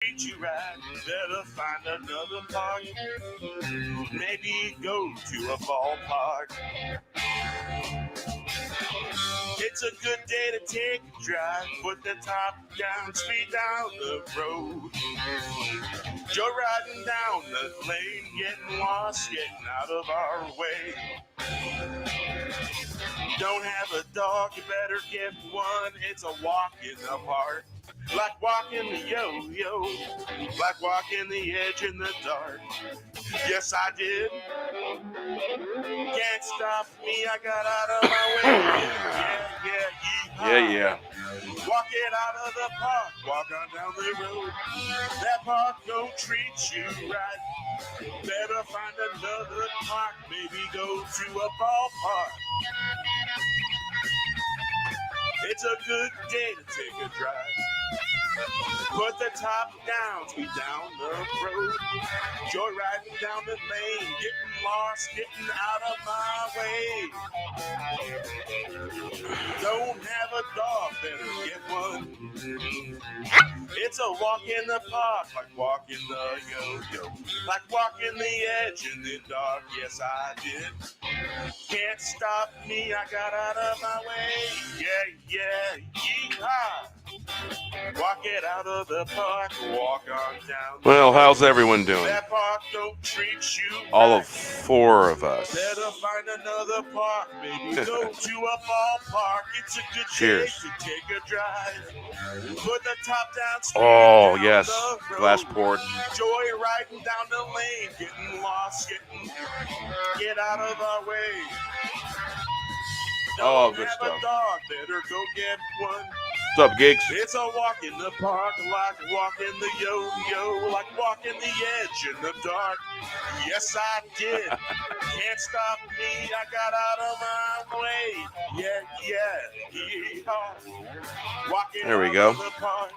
treat you right, better find another park. Maybe go to a ballpark. It's a good day to take a drive, put the top down, speed down the road. Joe riding down the lane, getting lost, getting out of our way. Don't have a dog, you better get one. It's a walk in the park, like walking the yo-yo, like walking the edge in the dark. Yes, I did. Can't stop me, I got out of my way. Yeah. Walk it out of the park, walk on down the road. That park don't treat you right. Better find another park, maybe go to a ballpark. It's a good day to take a drive. Put the top down, speed down the road. Joyriding down the lane, getting lost, getting out of my way. Don't have a dog, better get one. It's a walk in the park, like walking the yo-yo, like walking the edge in the dark. Yes, I did. Can't stop me, I got out of my way. Yeah, yeehaw. Walk it out of the park, walk on down. Well, how's everyone doing? That park don't treat you All right. of 4 of us. Better find another park, maybe go to a ballpark. It's a good Cheers. day to take a drive. Put the top down. Oh, down yes. the road. Glass poured. Joy riding down the lane, getting lost, get out of our way. Oh, Don't good have stuff. a dog, better go get one. What's up, Gigs? It's a walk in the park, like walking the yo-yo, like walking the edge in the dark. Yes, I did. Can't stop me, I got out of my way. Yeah, yeehaw. Walking There we out go. of the park.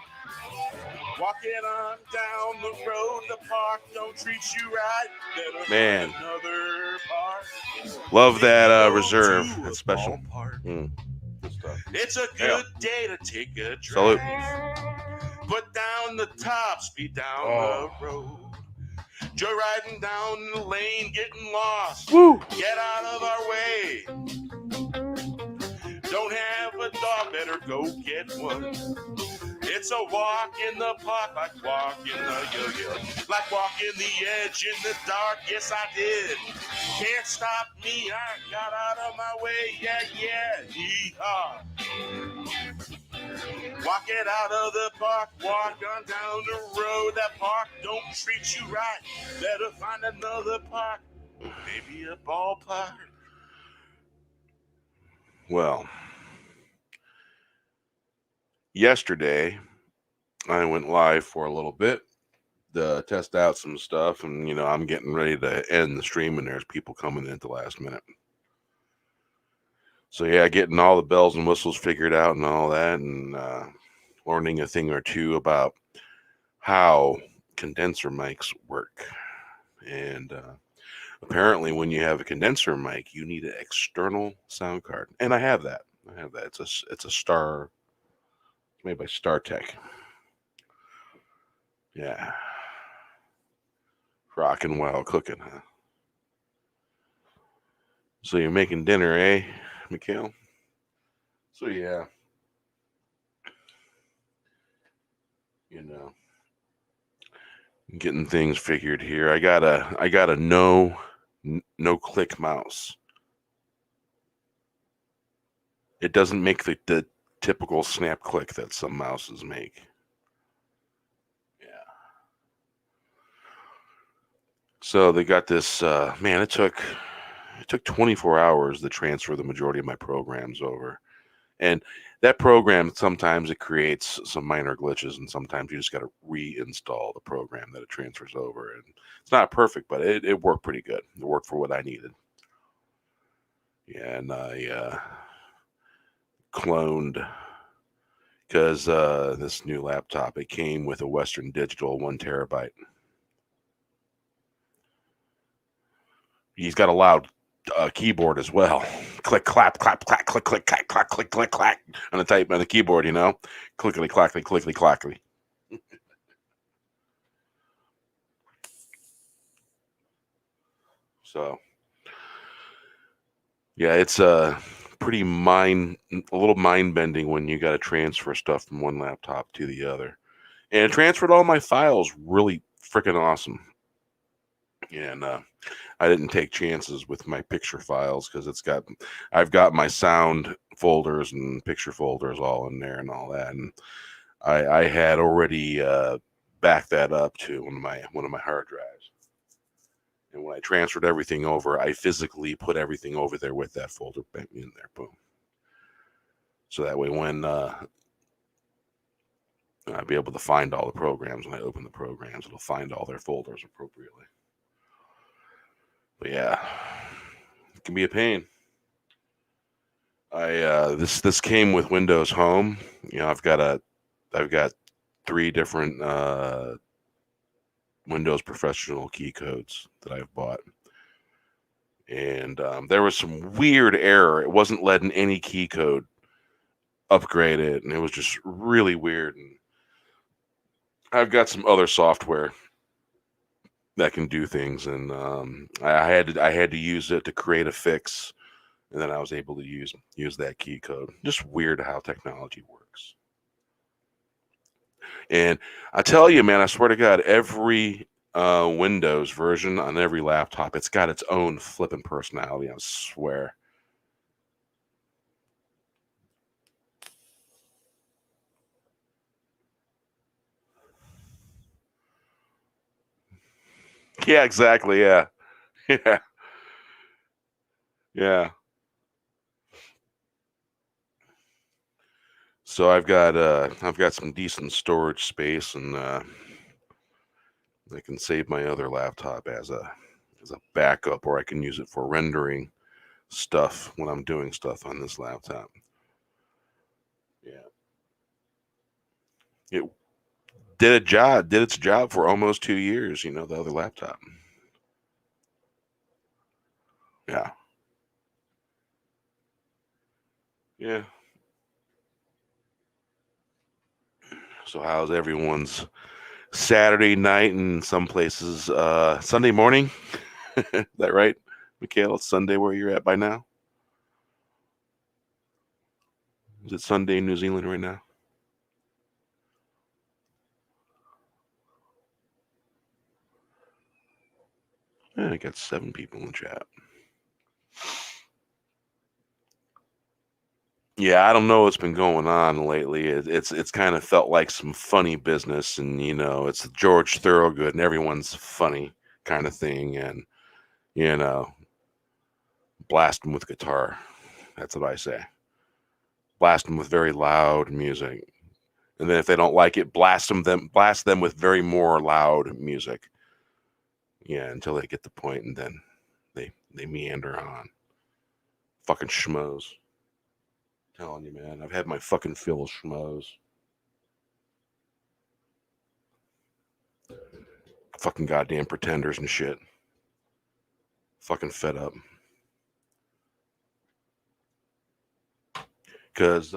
Walking on down the road, the park don't treat you right. Better Man. find another park. Love that Go reserve. to a It's special. ballpark. Good stuff. It's a good day to take a drive. Salute. Put down the top, speed down the road. Joyriding down the lane, getting lost. Woo! Get out of our way. Don't have a dog, better go get one. It's a walk in the park, like walking the yo-yo, like walking the edge in the dark. Yes, I did. Can't stop me, I got out of my way. Yeah, yeehaw. Walk it out of the park, walk on down the road. That park don't treat you right. Better find another park, maybe a ballpark. Well, yesterday, I went live for a little bit to test out some stuff, and, I'm getting ready to end the stream, and there's people coming in at the last minute. So, yeah, getting all the bells and whistles figured out and all that, and learning a thing or two about how condenser mics work. And apparently, when you have a condenser mic, you need an external sound card. And I have that. It's a Star, made by StarTech. Yeah. Rockin' while cooking, huh? So you're making dinner, eh, Mikhail? So yeah. Getting things figured here. I got a no click mouse. It doesn't make the typical snap click that some mouses make. Yeah. So they got this. Man, it took 24 hours to transfer the majority of my programs over, and that program, sometimes it creates some minor glitches, and sometimes you just got to reinstall the program that it transfers over. And it's not perfect, but it worked pretty good. It worked for what I needed. Yeah, and I cloned, because this new laptop, it came with a Western Digital 1 terabyte. He's got a loud keyboard as well. Click, clap, clap, clack, click, click, clack, clack, click, click, clack on the keyboard, clickety, clackety, clickety, clackety. So yeah, it's a little mind bending when you got to transfer stuff from one laptop to the other. And it transferred all my files really freaking awesome. And I didn't take chances with my picture files because I've got my sound folders and picture folders all in there and all that. And I had already backed that up to one of my hard drives. And when I transferred everything over, I physically put everything over there with that folder in there. Boom. So that way when I'll be able to find all the programs when I open the programs, it'll find all their folders appropriately. But yeah, it can be a pain. This came with Windows Home. You know, I've got 3 different Windows Professional key codes that I've bought. And there was some weird error. It wasn't letting any key code upgrade it, and it was just really weird. And I've got some other software that can do things, and I had to use it to create a fix, and then I was able to use that key code. Just weird how technology works. And I tell you, man, I swear to God, every Windows version on every laptop, it's got its own flipping personality. I swear. Yeah, exactly. Yeah, yeah, yeah. So I've got some decent storage space, and I can save my other laptop as a backup, or I can use it for rendering stuff when I'm doing stuff on this laptop. Yeah, it did its job for almost 2 years. You know, the other laptop. Yeah, yeah. So how's everyone's Saturday night, and some places Sunday morning? Is that right, Mikhail? It's Sunday where you're at by now? Is it Sunday in New Zealand right now? Yeah, I got 7 people in the chat. Yeah, I don't know what's been going on lately. It's kind of felt like some funny business, and you know, it's George Thorogood, and everyone's funny kind of thing, and you know, blast them with guitar. That's what I say. Blast them with very loud music, and then if they don't like it, blast them with very more loud music. Yeah, until they get the point, and then they meander on. Fucking schmoes. Telling you, man, I've had my fucking fill of schmoes. Fucking goddamn pretenders and shit. Fucking fed up. Because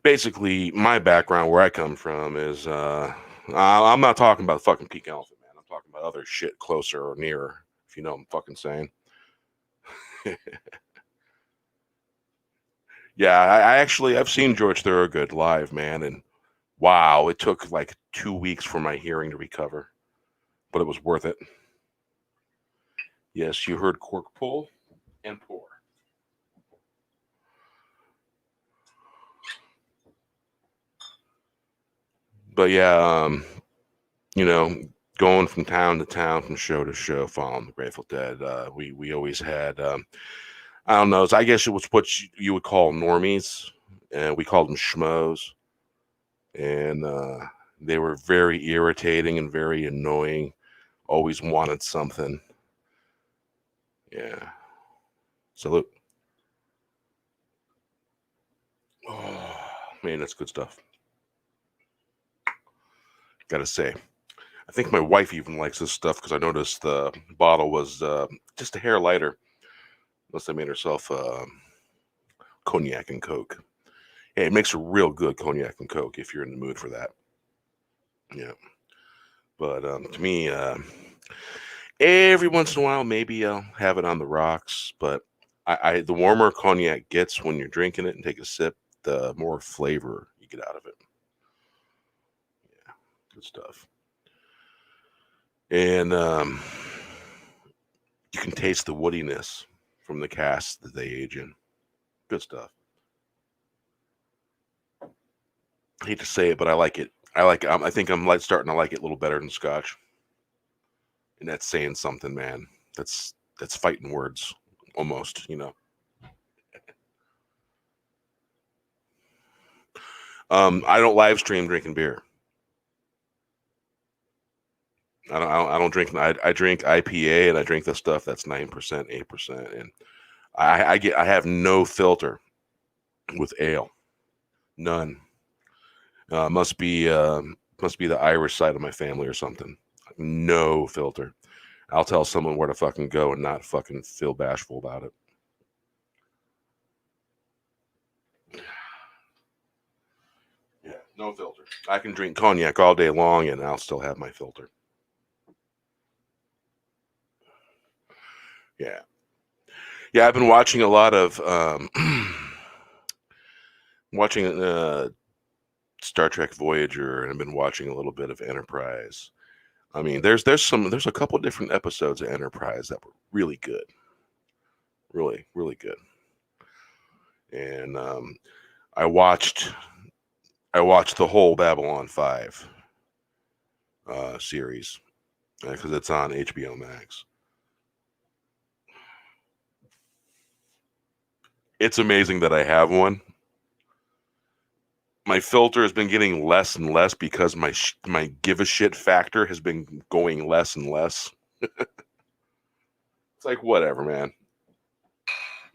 basically, my background, where I come from, is I'm not talking about fucking peak elephant, man. I'm talking about other shit closer or nearer, if you know what I'm fucking saying. Yeah, I've seen George Thorogood live, man, and wow, it took like 2 weeks for my hearing to recover, but it was worth it. Yes, you heard cork pull and pour. But yeah, you know, going from town to town, from show to show, following the Grateful Dead, we always had, I don't know, I guess it was what you would call normies, and we called them schmoes, and they were very irritating and very annoying. Always wanted something. Yeah. Salute. Oh man, that's good stuff. Gotta say, I think my wife even likes this stuff because I noticed the bottle was just a hair lighter. Unless I made herself cognac and Coke. Hey, it makes a real good cognac and Coke if you're in the mood for that. Yeah. But to me, Every once in a while, maybe I'll have it on the rocks, but the warmer cognac gets when you're drinking it and take a sip, the more flavor you get out of it. Yeah, good stuff. And you can taste the woodiness from the casks that they age in. Good stuff. I hate to say it, but I like it. I think I'm starting to like it a little better than Scotch, and that's saying something, man. That's fighting words, almost. I don't live stream drinking beer. I don't drink. I drink IPA and I drink the stuff that's 9%, 8%, and I have no filter with ale, none. Must be the Irish side of my family or something. No filter. I'll tell someone where to fucking go and not fucking feel bashful about it. Yeah, no filter. I can drink cognac all day long and I'll still have my filter. Yeah. Yeah, I've been watching a lot of Star Trek Voyager, and I've been watching a little bit of Enterprise. I mean, there's a couple different episodes of Enterprise that were really good. Really, really good. And I watched the whole Babylon 5 series because it's on HBO Max. It's amazing that I have one. My filter has been getting less and less because my give a shit factor has been going less and less. It's like, whatever, man.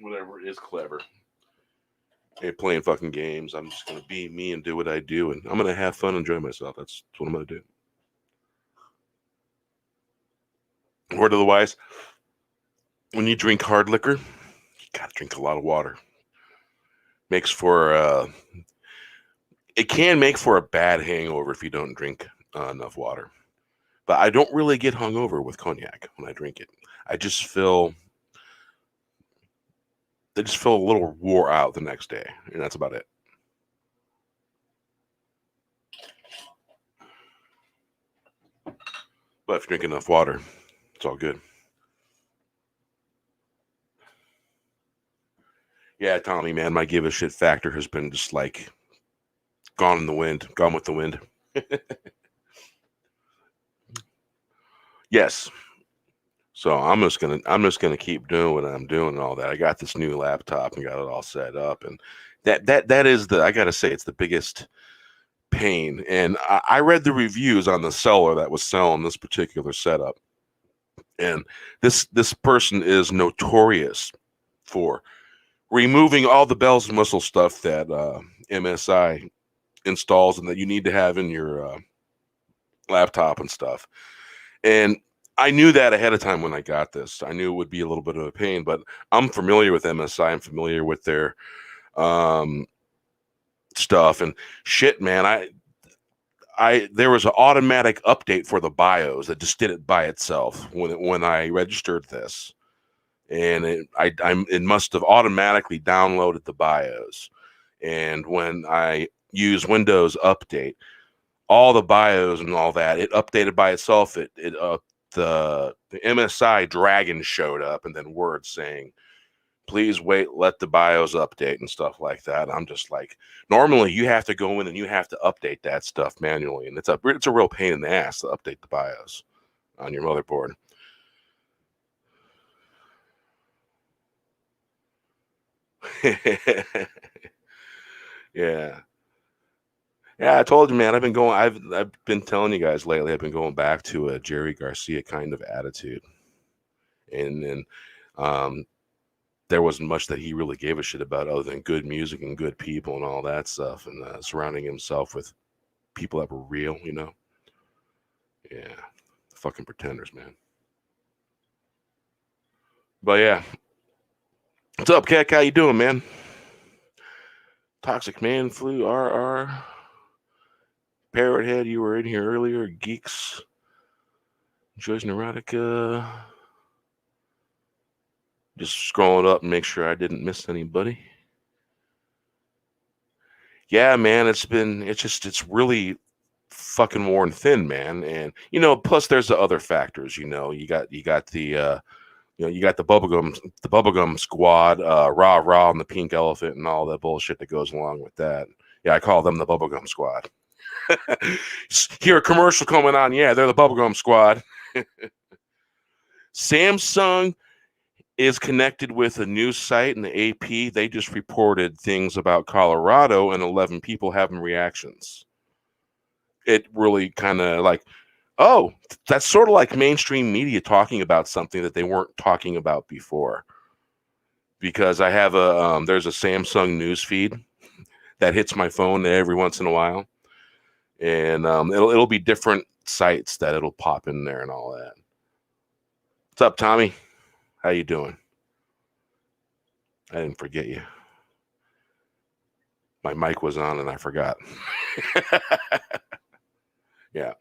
Whatever is clever. Hey, playing fucking games. I'm just gonna be me and do what I do, and I'm gonna have fun, and enjoy myself. That's what I'm gonna do. Word of the wise: when you drink hard liquor, you gotta drink a lot of water. Makes for it can make for a bad hangover if you don't drink enough water. But I don't really get hungover with cognac when I drink it. I just feel a little wore out the next day, and that's about it. But if you drink enough water, it's all good. Yeah, Tommy, man, my give a shit factor has been just like gone in the wind, gone with the wind. Yes. So I'm just gonna keep doing what I'm doing and all that. I got this new laptop and got it all set up, and that is I gotta say, it's the biggest pain. And I read the reviews on the seller that was selling this particular setup, and this person is notorious for removing all the bells and whistle stuff that MSI installs and that you need to have in your laptop and stuff. And I knew that ahead of time when I got this. I knew it would be a little bit of a pain, but I'm familiar with MSI. I'm familiar with their stuff and shit, man. There was an automatic update for the BIOS that just did it by itself when I registered this, and it must have automatically downloaded the BIOS. And when I use Windows Update, all the BIOS and all that, it updated by itself. The MSI Dragon showed up, and then words saying, "Please wait, let the BIOS update," and stuff like that. I'm just like, normally you have to go in and you have to update that stuff manually, and it's a real pain in the ass to update the BIOS on your motherboard. Yeah. Yeah, I told you, man. I've been telling you guys lately. I've been going back to a Jerry Garcia kind of attitude, and then there wasn't much that he really gave a shit about other than good music and good people and all that stuff, and surrounding himself with people that were real. Yeah, fucking pretenders, man. But yeah, what's up, Cat? How you doing, man? Toxic Man, Flu, RR, Parrothead. You were in here earlier. Geeks. Enjoys Neurotica. Just scrolling up and make sure I didn't miss anybody. Yeah, man, it's really fucking worn thin, man. And plus there's the other factors. You got the you got the bubblegum squad, rah rah, and the pink elephant, and all that bullshit that goes along with that. Yeah, I call them the bubblegum squad. Hear a commercial coming on. Yeah, they're the bubblegum squad. Samsung is connected with a news site, and the AP, they just reported things about Colorado and 11 people having reactions. It really kind of like, oh, that's sort of like mainstream media talking about something that they weren't talking about before. Because I have there's a Samsung news feed that hits my phone every once in a while, and it'll be different sites that it'll pop in there and all that. What's up, Tommy? How you doing? I didn't forget you. My mic was on and I forgot. Yeah.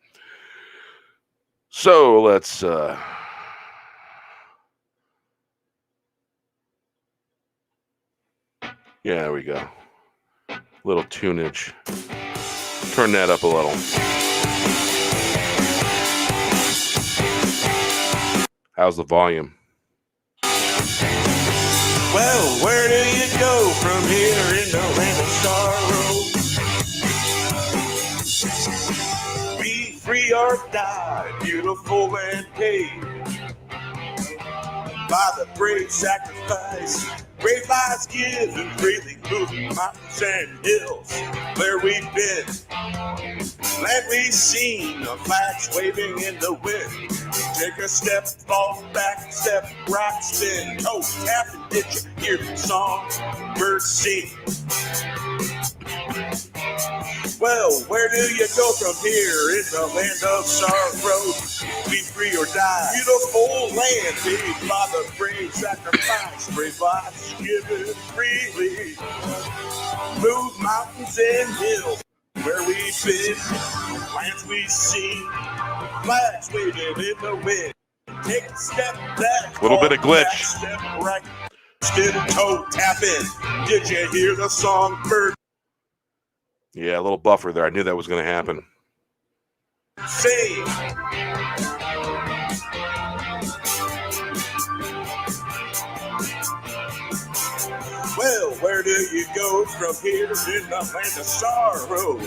So let's yeah, there we go. Little tunage. Turn that up a little. How's the volume? Well, where do you go from here in the land of sorrow? Be free or die, beautiful and paid by the brave sacrifice. Brave lives given freely, moving mountains and hills where we've been. Land we've seen, the flags waving in the wind. Take a step, fall back, step, right, spin, toe tap, and did you hear the song birds sing? Well, where do you go from here in the land of sorrow? Be free or die. Beautiful land made by the brave sacrifice. Brave lives given freely. Move mountains and hills where we've been. Lands we've seen. Flags waving in the wind. Take a step back. A little bit of glitch. Back, step right. Spin toe tapping. Did you hear the song bird? Yeah, a little buffer there. I knew that was going to happen. Say. Well, where do you go from here in the land of sorrow?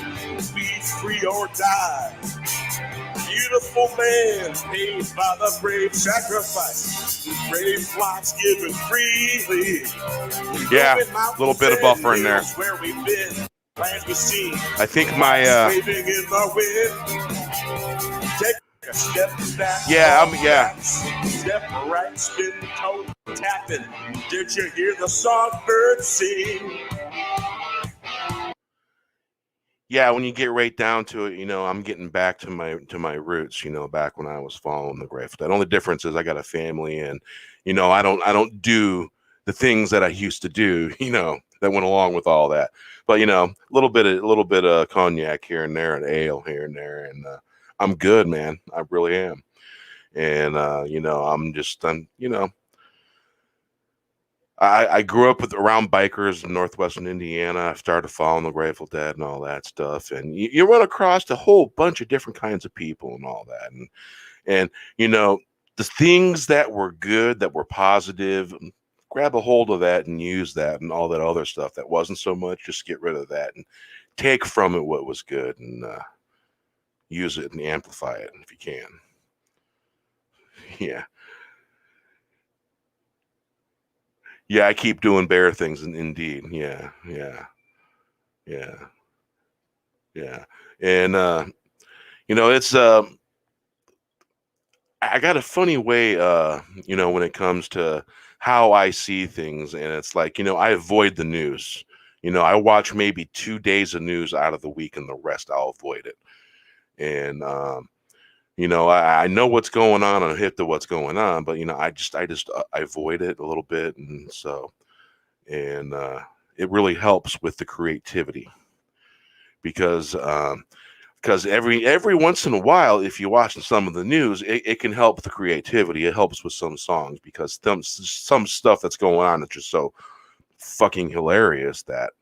Be free or die. Beautiful man paid by the brave sacrifice. Brave lives given freely. Yeah, a little bit of buffer in there. Where we've been. I think my Take a step back. Yeah, Step right, spin toe tapping. Did you hear the songbird sing? Yeah, when you get right down to it, I'm getting back to my roots, back when I was following the Grateful Dead. Only difference is I got a family, and I don't do the things that I used to do, that went along with all that. But a little bit of cognac here and there, and ale here and there, and I'm good, man. I really am. And I grew up around bikers in northwestern Indiana. I started following the Grateful Dead and all that stuff, and you run across a whole bunch of different kinds of people and all that, and the things that were good, that were positive. Grab a hold of that and use that, and all that other stuff that wasn't so much, just get rid of that and take from it what was good, and use it and amplify it if you can. Yeah, I keep doing bear things, indeed. Yeah. And it's I got a funny way when it comes to how I see things, and it's like, I avoid the news. I watch maybe 2 days of news out of the week, and the rest I'll avoid it. And I know what's going on, and I'm hip to what's going on, but I avoid it a little bit, and so it really helps with the creativity, because Because every once in a while, if you watch some of the news, it can help the creativity. It helps with some songs because some stuff that's going on is just so fucking hilarious that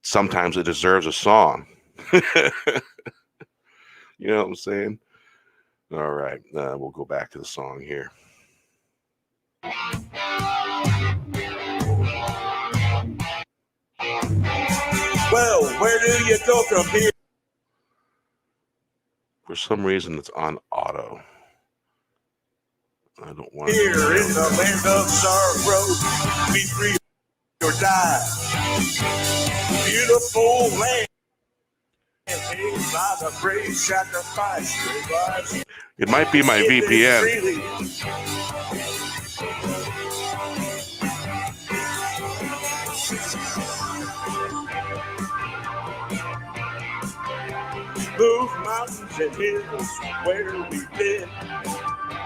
sometimes it deserves a song. You know what I'm saying? All right, we'll go back to the song here. Well, where do you go from here? For some reason, it's on auto. I don't want Here in the land of sorrow, be free or die. Beautiful land, paid by the brave sacrifice. It might be my VPN. Move mountains and hills where we've been.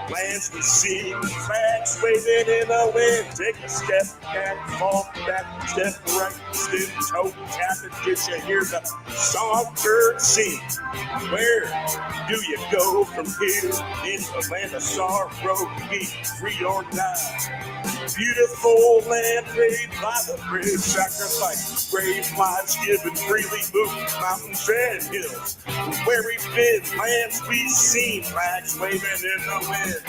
Lands we see, flags waving in the wind. Take a step back, fall back, step right, spin, toe, tap, and did you hear the songbird sing? Where do you go from here? In the land of sorrow, be free or die. Beautiful land paid by the brave sacrifice. Brave lives given freely, move mountains and hills. Where we've been, lands we've seen, flags waving in the wind.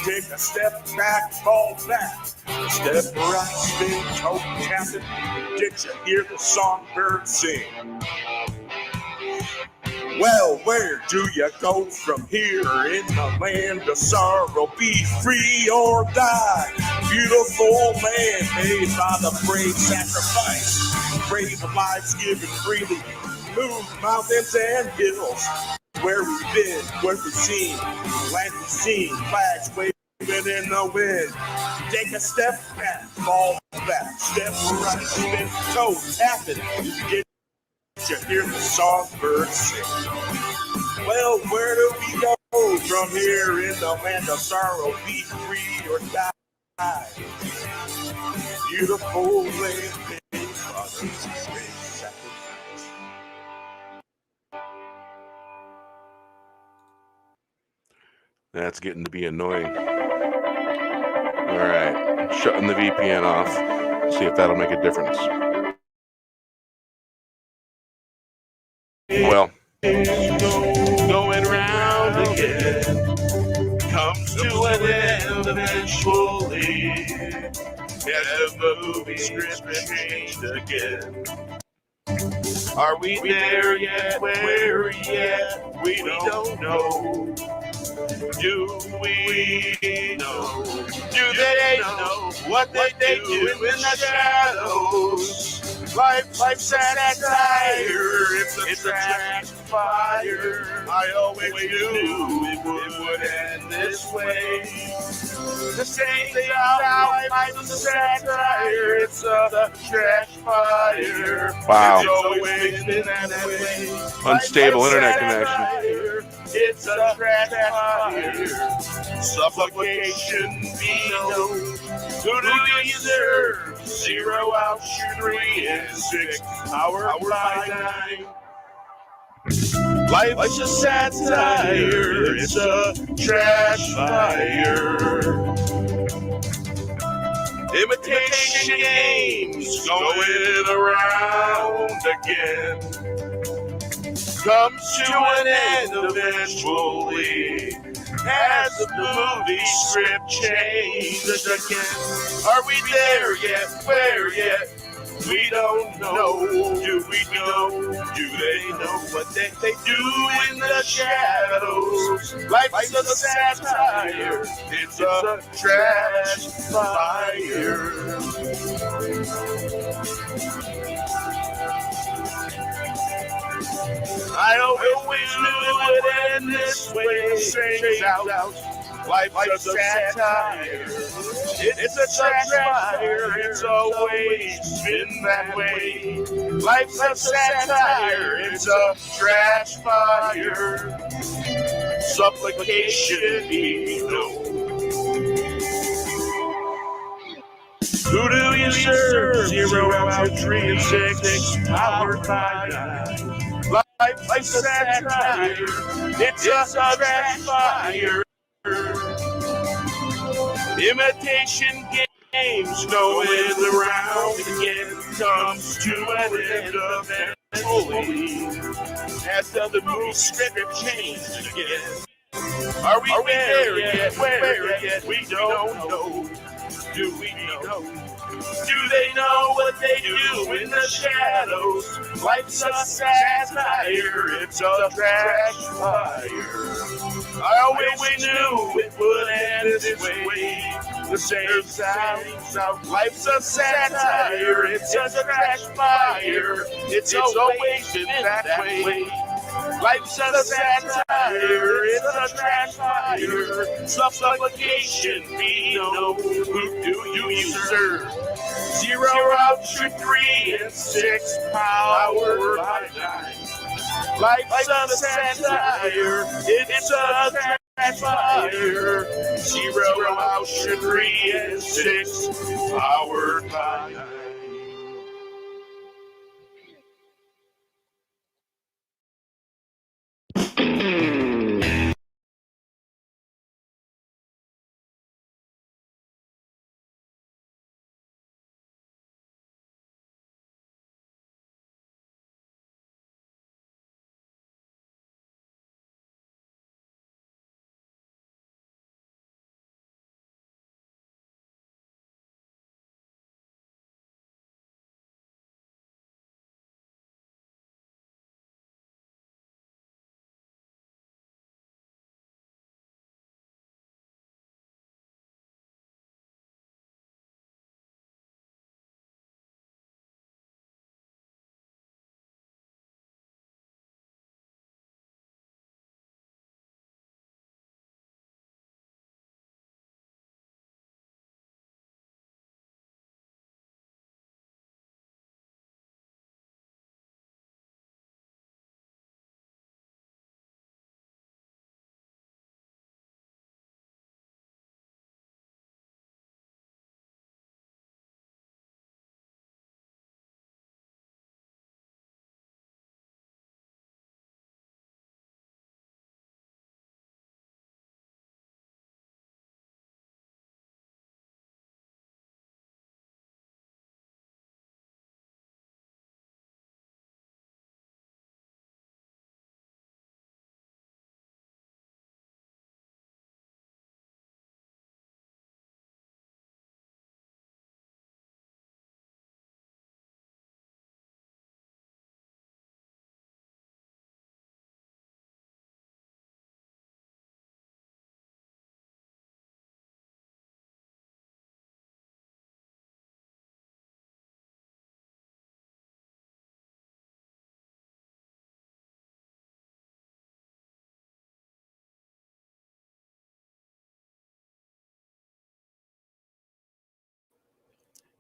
Take a step back, fall back. Step right, spin, toe, tap it. Did you hear the songbird sing? Well, where do you go from here in the land of sorrow? Be free or die. Beautiful land made by the brave sacrifice. Brave lives given freely. Move mountains and hills. Where we've been, where we've seen, land we've seen, flags waving in the wind. Take a step back, fall back, step right, spin, toe, tap it. Did you hear the songbird sing? Well, where do we go from here in the land of sorrow? Be free or die. Beautiful land, made by the brave sacrifice. That's getting to be annoying. All right, shutting the VPN off. See if that'll make a difference. Well, Going round again comes to an end eventually. As the movie script changed again. Are we there yet? Where yet? We don't know. Do we know? Do they know what they do in the shadows? Life's satire, it's a trash fire. I always knew it would end this way. The same thing about life's a satire, it's a trash fire. Wow. It's always been that way. Unstable internet connection. It's a trash fire. Suffocation, no. Who do you serve? 0 out, 3 and 6. Hour by 9. Life's a satire. It's a trash fire. Imitation games going around again. Comes to an end eventually. As the movie script changes again. Are we there yet? Where yet? We don't know. Do we know? Do they know what they do in the shadows? Life's a satire. It's a trash fire. I always knew it would end this way. Sings out. Life's a satire. It's a trash fire. It's always been that way. Life's a satire. It's a trash fire. Supplication be no. Who do you serve? 0 out, 3 and 6. Powered by 9. Life's a satire. It's a trash fire. Imitation games going around again comes to an end eventually. As the movie script changed again. Are we there yet? Where yet? We don't know. Do we know? Do they know what they do in the shadows? Life's a satire. It's a trash fire. I always knew it would end this way. The same sound. Life's a satire. It's a trash fire. It's always been that way. Life's a satire. It's a trash fire. Supplication, we know. Who do you serve? 0 out to 3 and 6 powered by 9. Life's a satire, it's a trash fire. 0 out to 3 and 6 powered by 9.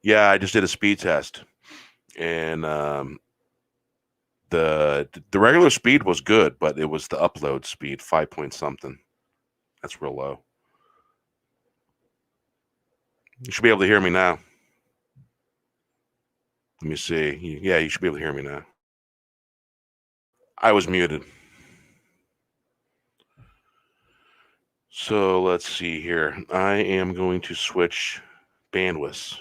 Yeah, I just did a speed test, and the regular speed was good, but it was the upload speed, 5 point something. That's real low. You should be able to hear me now. Let me see. Yeah, you should be able to hear me now. I was muted. So let's see here. I am going to switch bandwidths.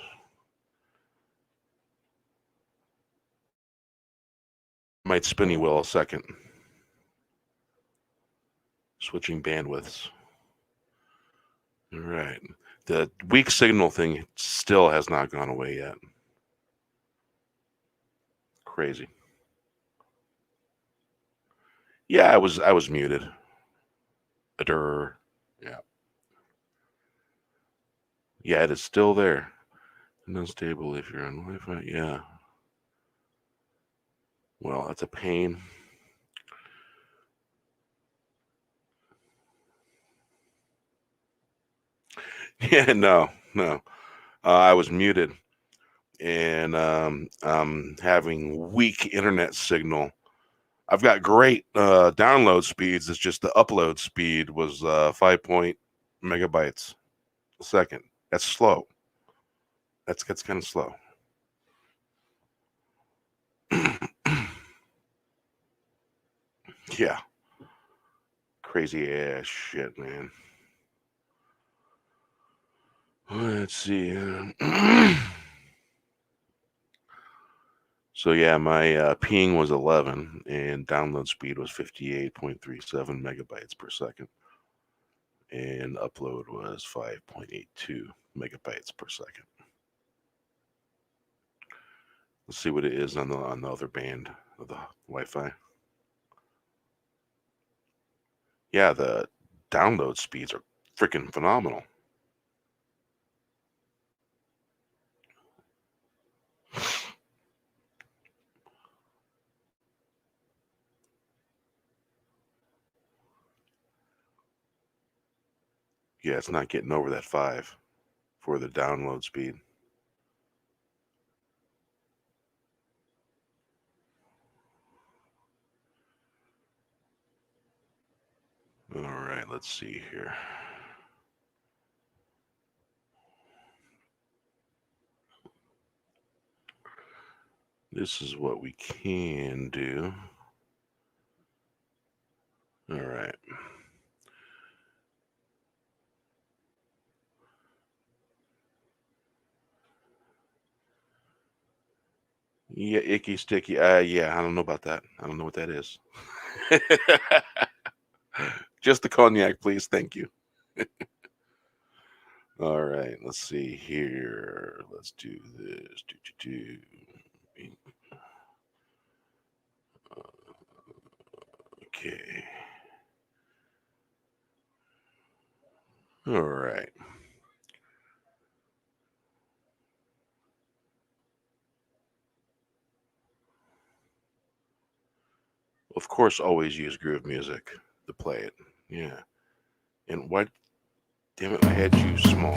Might spinny wheel a second. Switching bandwidths. All right. The weak signal thing still has not gone away yet. Crazy. Yeah, I was muted. Adder. Yeah. Yeah, it is still there. Unstable if you're on Wi-Fi. Yeah. Well, that's a pain. Yeah, no. I was muted, and I'm having weak internet signal. I've got great download speeds. It's just the upload speed was 5 megabytes a second. That's slow. That's kind of slow. Yeah. Crazy ass shit, man. Let's see. So yeah, my ping was 11 and download speed was 58.37 megabytes per second. And upload was 5.82 megabytes per second. Let's see what it is on the other band of the Wi-Fi. Yeah, the download speeds are freaking phenomenal. Yeah, it's not getting over that 5 for the download speed. All right, let's see here. This is what we can do. All right. Yeah, icky sticky. Yeah, I don't know about that. I don't know what that is. Just the cognac, please. Thank you. All right, let's see here. Let's do this. Okay. All right. Of course, always use groove music to play it. Yeah. And what? Damn it, I had you small.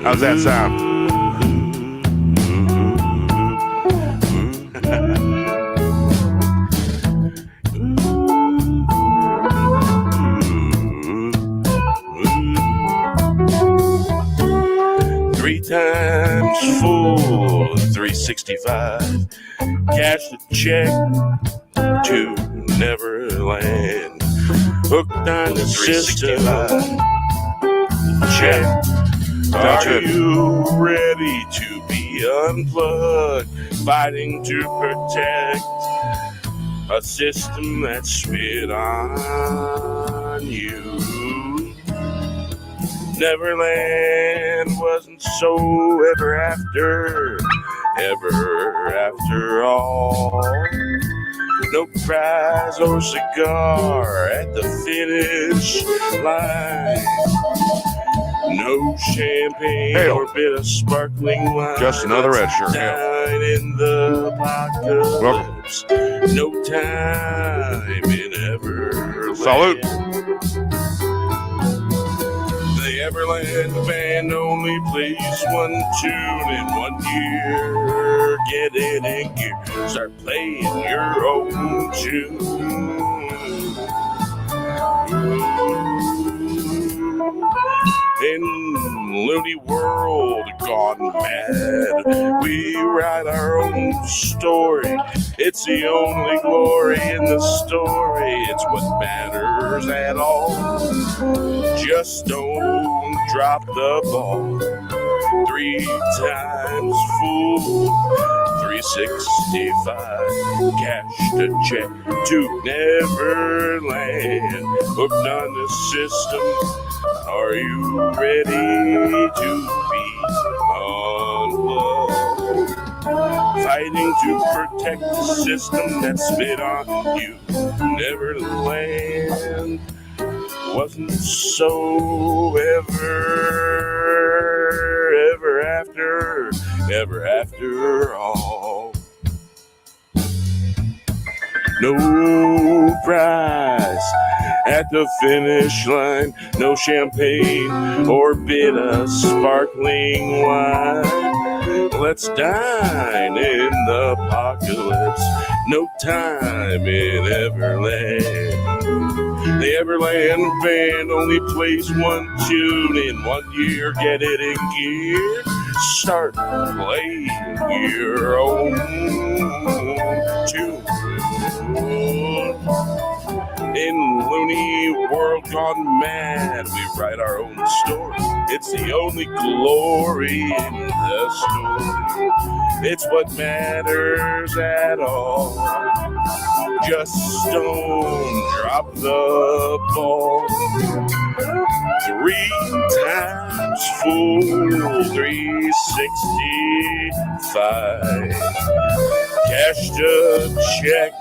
How's that sound? 3 times full, 365. Cash the check to Neverland. Hooked on the system. Check. Are you ready to be unplugged? Fighting to protect a system that spit on you. Neverland wasn't so ever after all. No prize or cigar at the finish line. No champagne or bit of sparkling wine. Just another red shirt. Down in the apocalypse. No time in Everland. Salute. The Everland band only plays one tune in 1 year. Get it in gear. Start playing your own tune. In loony world gone mad, we write our own story. It's the only glory in the story. It's what matters at all. Just don't drop the ball. 3 times full, 365. Cash the check to Neverland. Hooked on the system. Are you ready to be unplugged? Fighting to protect the system that spit on you. Neverland wasn't so ever after all. No prize at the finish line, no champagne or bit of sparkling wine. Let's dine in the apocalypse, no time in Everland. The Everland band only plays one tune in 1 year. Get it in gear. start playing your own tune. In Looney World Gone Mad, we write our own story. It's the only glory in the story. It's what matters at all. Just don't drop the ball. 3 times full, 365. Cashed a check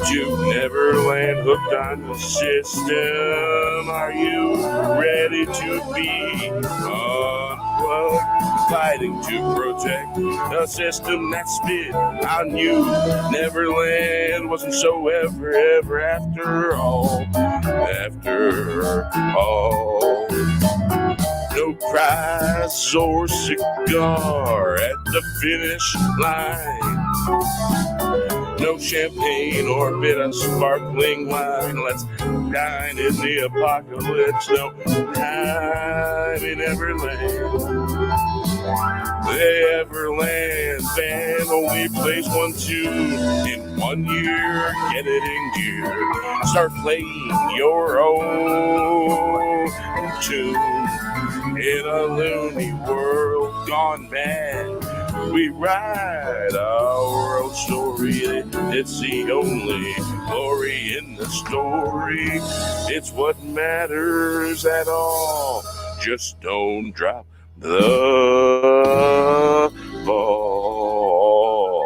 to Neverland, hooked on the system. Are you ready to be unplugged? Fighting to protect a system that spit on you. Neverland wasn't so ever after all. After all. No prize or cigar at the finish line. No champagne or bit of sparkling wine. Let's dine in the apocalypse. No time in Everland. The Everland band only plays 1 tune in 1 year. Get it in gear. Start playing your own tune. In a loony world gone mad, we write our own story. It's the only glory in the story. It's what matters at all. Just don't drop the ball.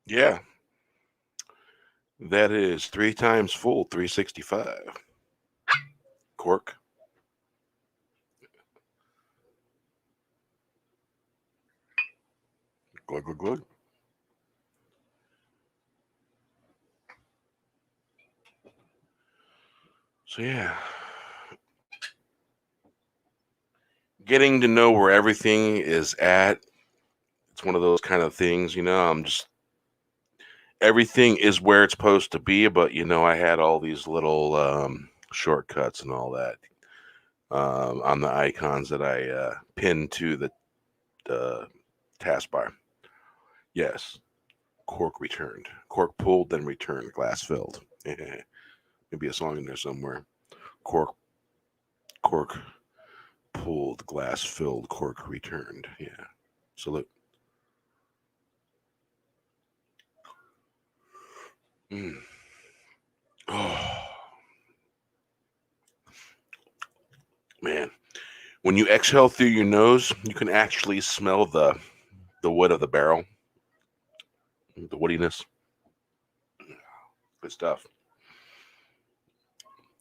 Yeah. That is 3 times full, 365. Cork. Glug, glug, glug. So, yeah. Getting to know where everything is at. It's one of those kind of things, everything is where it's supposed to be, but, I had all these little shortcuts and all that on the icons that I pinned to the taskbar. Yes. Cork returned. Cork pulled, then returned. Glass filled. Maybe a song in there somewhere. Cork pulled, glass filled, cork returned. Yeah. Salute. Oh. Man. When you exhale through your nose, you can actually smell the wood of the barrel. The woodiness. Good stuff.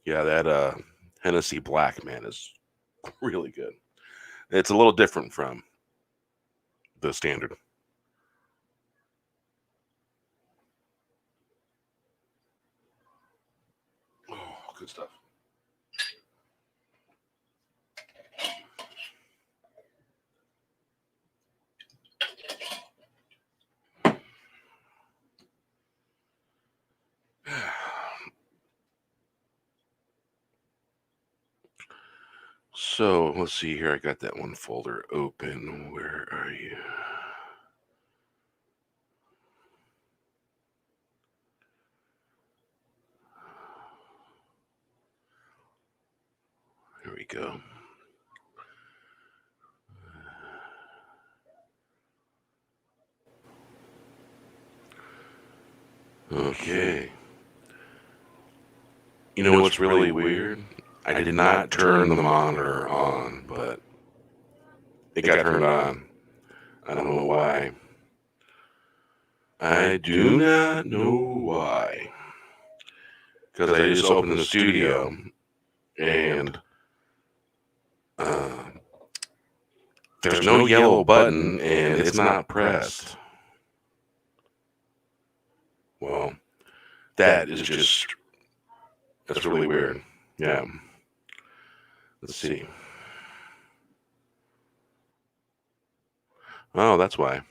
Yeah, that Hennessy Black, man, is really good. It's a little different from the standard. Oh, good stuff. So let's see here. I got that one folder open. Where are you? Here we go. Okay. You know what's really weird? I did not turn the monitor on, but it got turned on. I don't know why. I do not know why. Because I just opened the studio and there's no yellow button and it's not pressed. Well, that's really weird. Yeah. Let's see. Oh, that's why.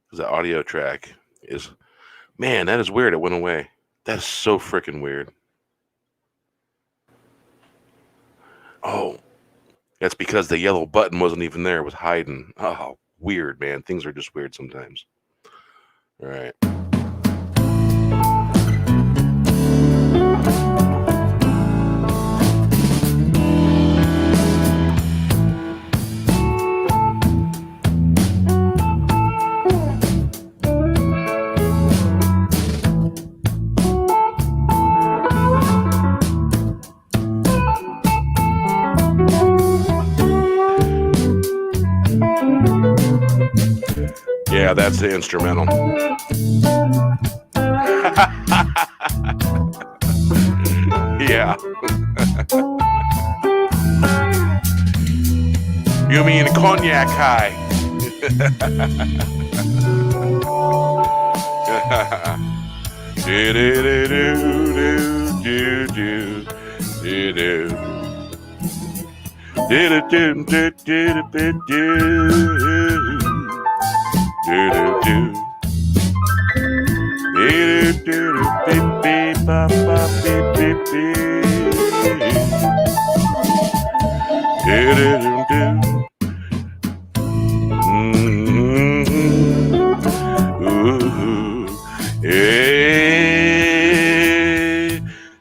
Because the audio track is, man, that is weird. It went away. That's so freaking weird. Oh, that's because the yellow button wasn't even there. It was hiding. Oh, weird, man. Things are just weird sometimes. All right. Yeah, that's the instrumental. Yeah. You mean Cognac High?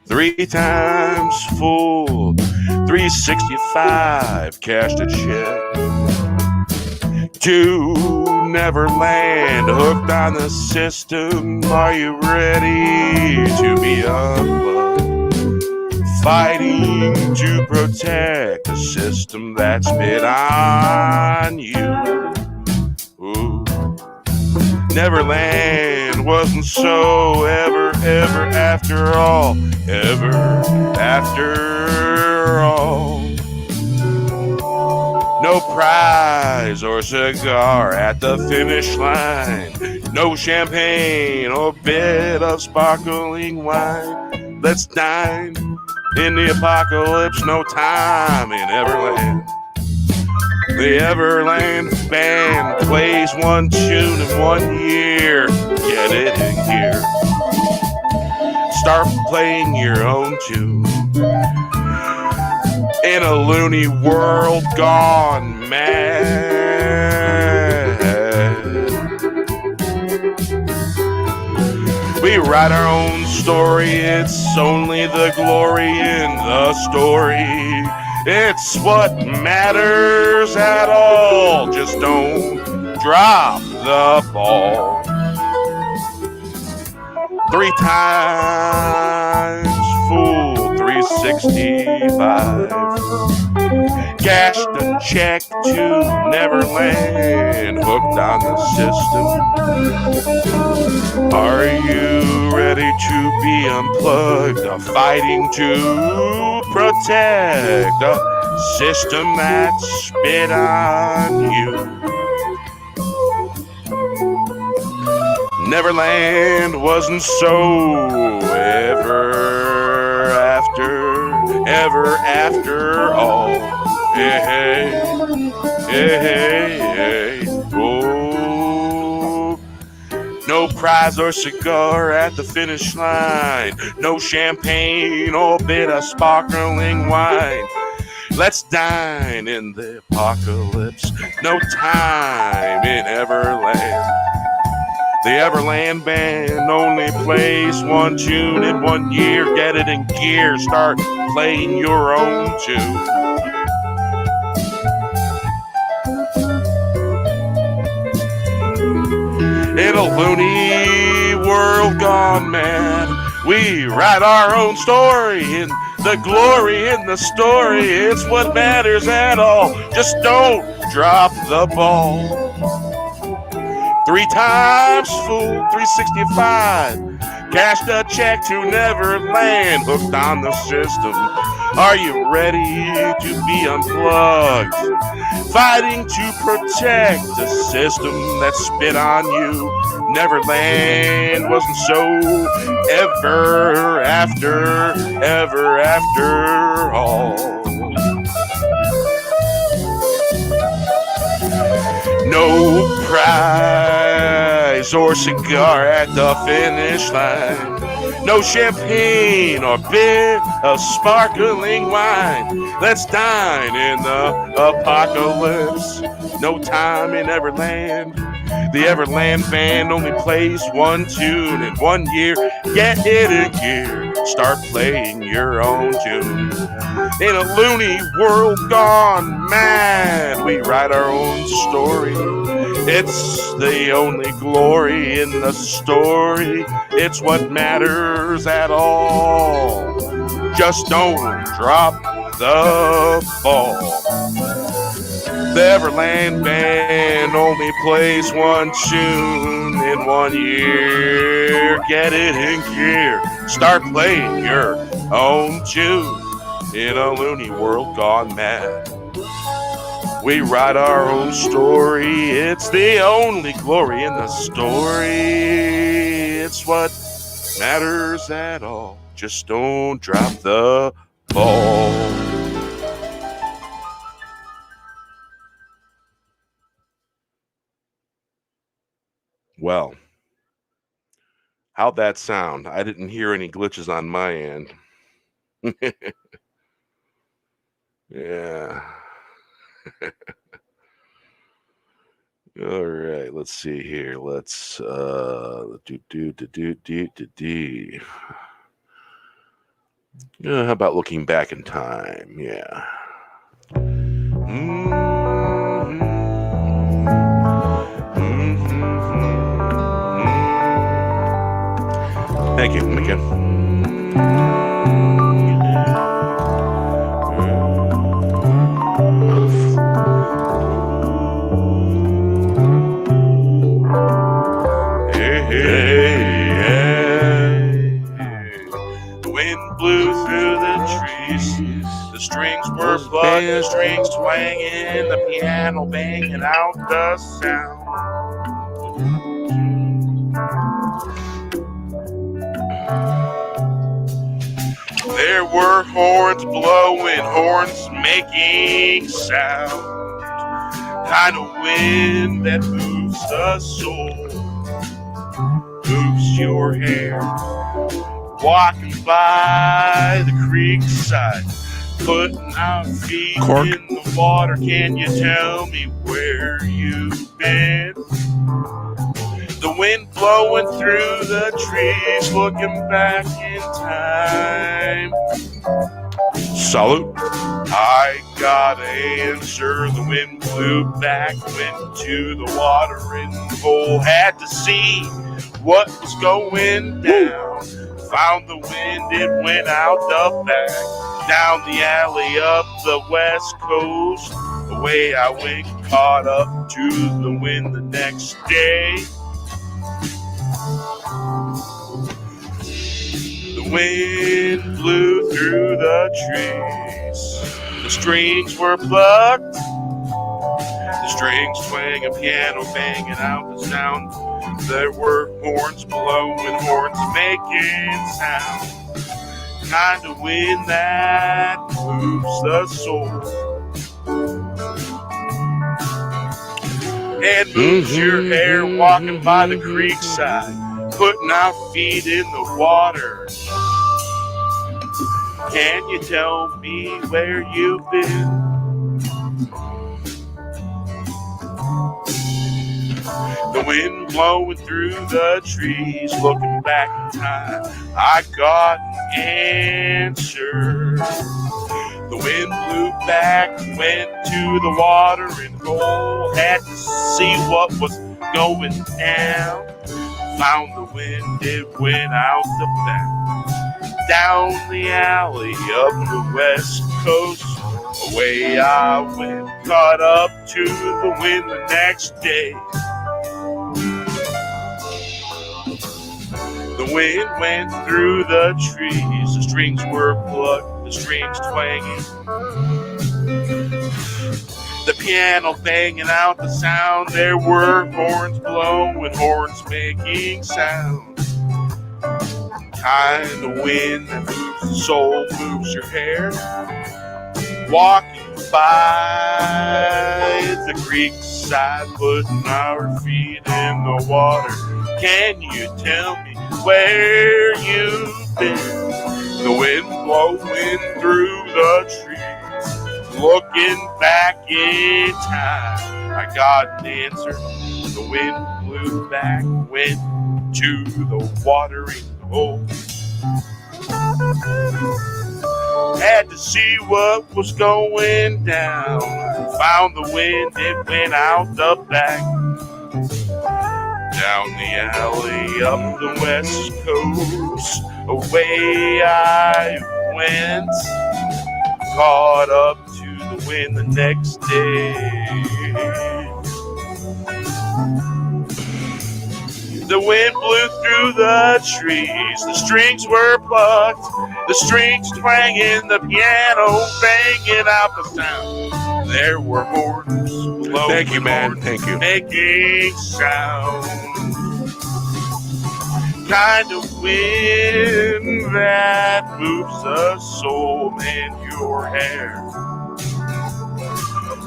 Three times full, 365, cashed a check. To Neverland, hooked on the system. Are you ready to be unplugged? Fighting to protect the system that spit on you. Ooh. Neverland wasn't so ever after all. Ever after all. No prize or cigar at the finish line. No champagne or bit of sparkling wine. Let's dine in the apocalypse. No time in Everland. The Everland band plays one tune in 1 year. Get it in gear. Start playing your own tune. In a loony world gone mad. We write our own story. It's only the glory in the story. It's what matters at all. Just don't drop the ball. 3 times full, 365. Cashed a check to Neverland, hooked on the system. Are you ready to be unplugged? Fighting to protect a system that spit on you. Neverland wasn't so ever after all. Hey, hey, hey, hey, hey. Oh, no prize or cigar at the finish line. No champagne or bit of sparkling wine. Let's dine in the apocalypse. No time in Everland. The Everland band only plays one tune in 1 year. Get it in gear, start playing your own tune. In a loony world gone mad, we write our own story, and the glory in the story, it's what matters at all. Just don't drop the ball. 3 times full, 365. Cashed a check to Neverland, hooked on the system. Are you ready to be unplugged? Fighting to protect the system that spit on you. Neverland wasn't so ever after all. No prize or cigar at the finish line. No champagne or beer, a sparkling wine. Let's dine in the apocalypse. No time in Everland. The Everland band only plays one tune in 1 year. Get it in gear. Start playing your own tune. In a loony world gone mad, we write our own story. It's the only glory in the story. It's what matters at all. Just don't drop the ball. The Everland band only plays one tune in 1 year. Get it in gear. Start playing your own tune. In a loony world gone mad, we write our own story. It's the only glory in the story. It's what matters at all. Just don't drop the ball. Well, how'd that sound? I didn't hear any glitches on my end. Yeah. All right, let's see here. Let's do. Yeah, how about looking back in time? Yeah. Thank you, Mika. The wind blew through the trees. The strings were plucked, the strings twanging, the piano banging out the sound. There were horns blowing, horns making sound. Kind of wind that moves the soul, moves your hair. Walking by the creek side, putting our feet in the water. Can you tell me where you've been? The wind blowing through the trees, looking back in time. Salute. I got an answer. The wind blew back, went to the watering hole. Had to see what was going down. Found the wind, it went out the back, down the alley up the west coast. Away I went, caught up to the wind the next day. The wind blew through the trees. The strings were plucked. The strings twang, a piano banging out the sound. There were horns blowing, horns making sound. Kind of wind that moves the soul and moves your hair. Walking by the creek side, putting our feet in the water. Can you tell me where you've been? The wind blowing through the trees, looking back in time. I got an answer. The wind blew back, went to the watering hole. Had to see what was going down. Found the wind, it went out the back, down the alley up the west coast. Away I went, caught up to the wind the next day. The wind went through the trees, the strings were plucked, the strings twanging. The piano banging out the sound, there were horns blowing, horns making sound. Kind of wind that moves the soul, moves your hair. Walking by the creek side, putting our feet in the water. Can you tell me where you've been. The wind blowing through the trees, looking back in time. I got an answer. The wind blew back, went to the watering hole. Had to see what was going down. Found the wind, it went out the back. Down the alley, up the west coast, away I went. Caught up to the wind the next day. The wind blew through the trees, the strings were plucked, the strings twanging, the piano banging out the sound. There were horns blowing, Thank you, man. Thank you. Making sound. Kind of wind that moves the soul in your hair.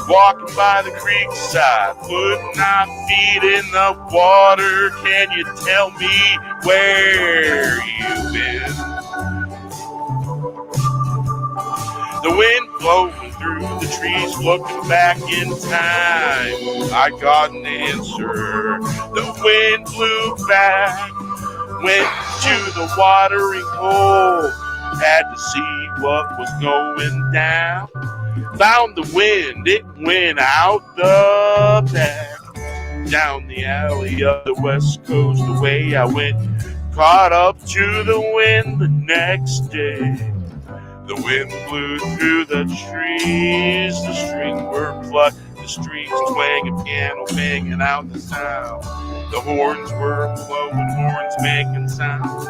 Walking by the creek side, putting our feet in the water. Can you tell me where you've been? The wind blowing through the trees, looking back in time. I got an answer. The wind blew back, went to the watering hole. Had to see what was going down. Found the wind, it went out the back. Down the alley of the west coast, away I went. Caught up to the wind the next day. The wind blew through the trees, the strings were plucked, the strings twanging, piano banging out the sound. The horns were blowing, horns making sound.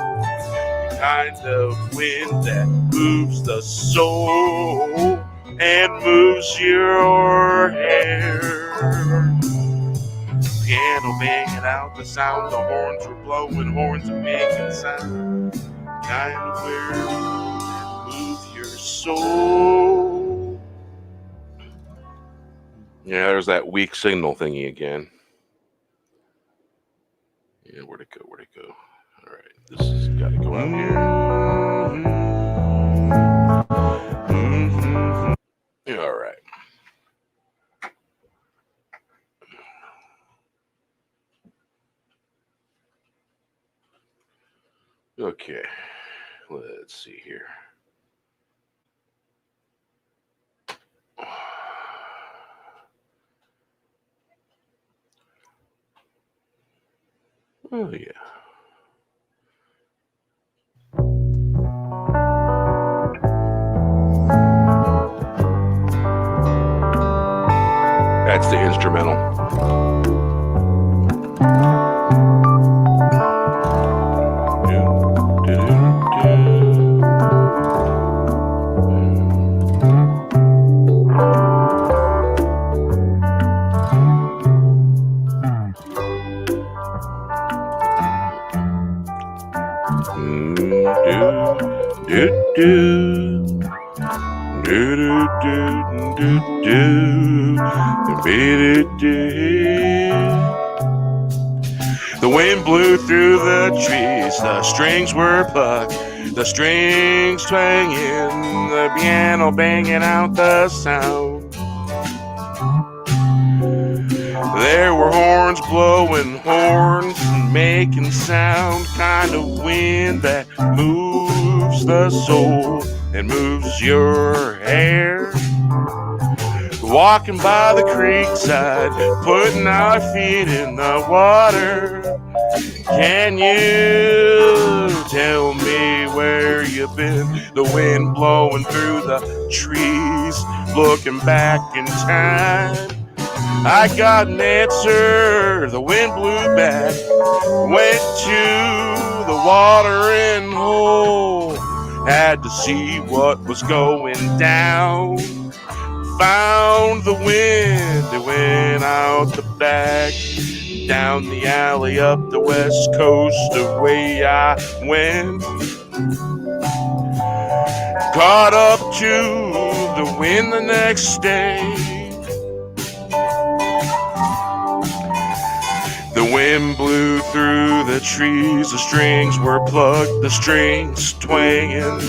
The kind of wind that moves the soul and moves your hair. Piano banging out the sound, the horns were blowing, horns are making sound. Kind of weird, move your soul. Yeah, there's that weak signal thingy again. Yeah, where'd it go? Where'd it go? All right, this has got to go out here. All right. Okay, let's see here. Oh, yeah. That's the instrumental. The wind blew through the trees, the strings were plucked, the strings twanging, the piano banging out the sound. There were horns blowing, horns making sound, kind of wind that moves the soul and moves your hair. Walking by the creekside, putting our feet in the water. Can you tell me where you've been? The wind blowing through the trees, looking back in time. I got an answer. The wind blew back, went to the watering hole. Had to see what was going down. Found the wind, it went out the back. Down the alley, up the west coast, away I went. Caught up to the wind the next day. The The wind blew through the trees, the strings were plucked, the strings twanging,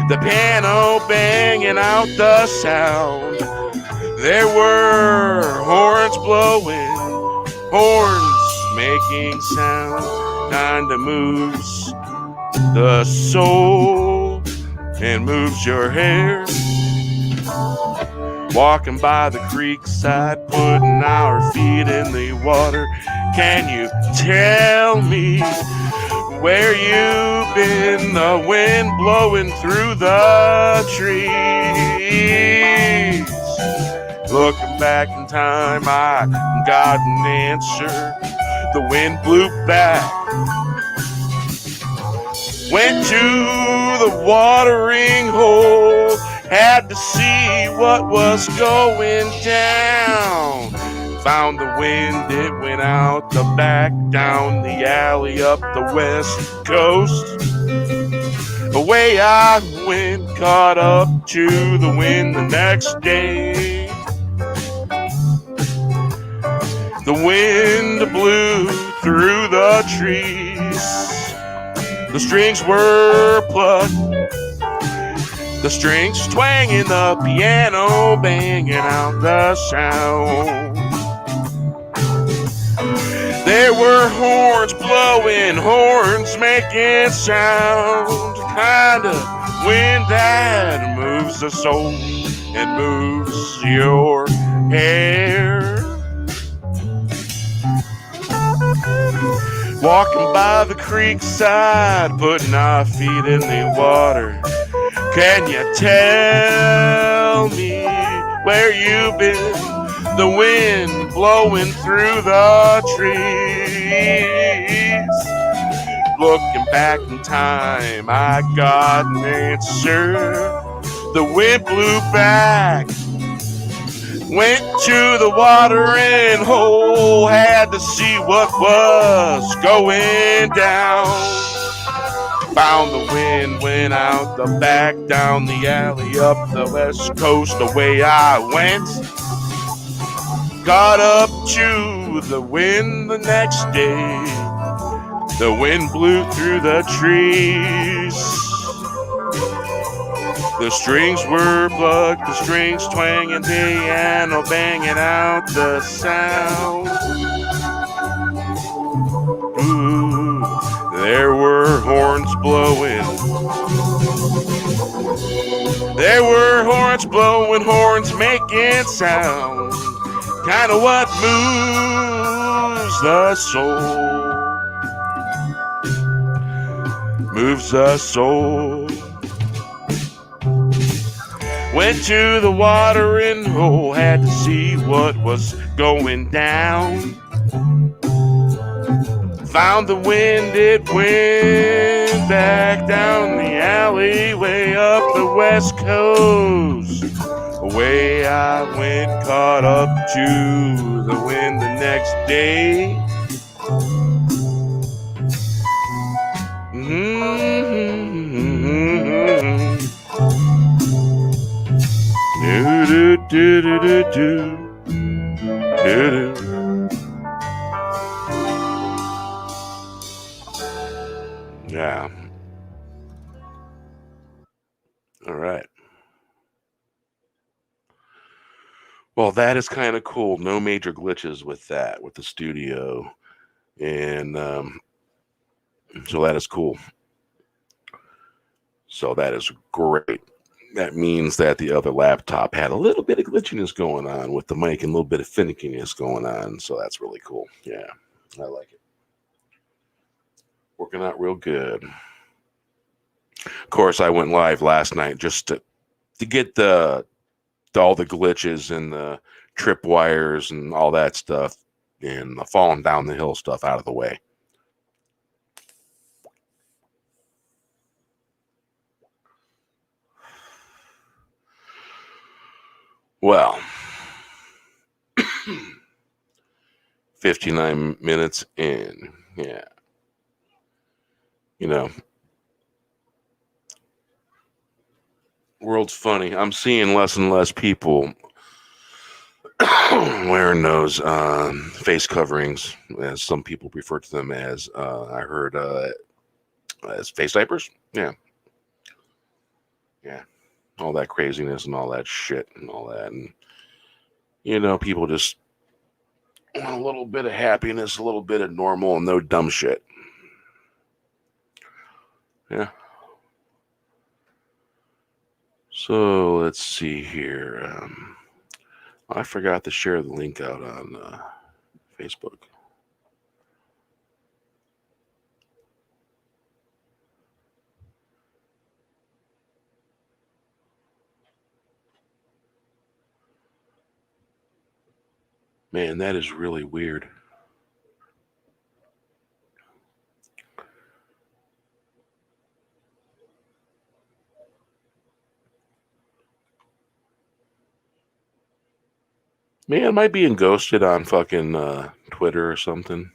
the piano banging out the sound. There were horns blowing, horns making sound, kinda moves the soul and moves your hair. Walking by the creek side, putting our feet in the water. Can you tell me where you've been? The wind blowing through the trees. Looking back in time, I got an answer. The wind blew back. Went to the watering hole, had to see what was going down. Found the wind, it went out the back, down the alley, up the west coast. Away I went, caught up to the wind the next day. The wind blew through the trees. The strings were plucked, the strings twanging, the piano banging out the sound. There were horns blowing, horns making sound. Kind of wind that moves the soul and moves your hair. Walking by the creek side, putting our feet in the water. Can you tell me where you've been? The wind blowing through the trees. Looking back in time, I got an answer. The wind blew back. Went to the watering hole, had to see what was going down. Found the wind, went out the back, down the alley, up the west coast. Away I went, got up to the wind the next day. The wind blew through the trees. The strings were plucked, the strings twanging, piano banging out the sound. Ooh, there were horns blowing. There were horns blowing, horns making sound. Kind of what moves the soul. Moves the soul. Went to the watering hole, had to see what was going down. Found the wind, it went back down the alleyway up the west coast. Away I went, caught up to the wind the next day. Yeah. All right. Well, that is kind of cool. No major glitches with that, with the studio. And so that is cool. So that is great. That means that the other laptop had a little bit of glitchiness going on with the mic and a little bit of finickiness going on. So that's really cool. Yeah, I like it. Working out real good. Of course, I went live last night just to get all the glitches and the tripwires and all that stuff and the falling down the hill stuff out of the way. Well, 59 minutes in. Yeah. You know, world's funny. I'm seeing less and less people wearing those face coverings, as some people refer to them as. I heard as face diapers. Yeah, all that craziness and all that shit and all that, and people just want a little bit of happiness, a little bit of normal, and no dumb shit. Yeah. So let's see here. I forgot to share the link out on Facebook. Man, that is really weird. Man, am I being ghosted on fucking Twitter or something?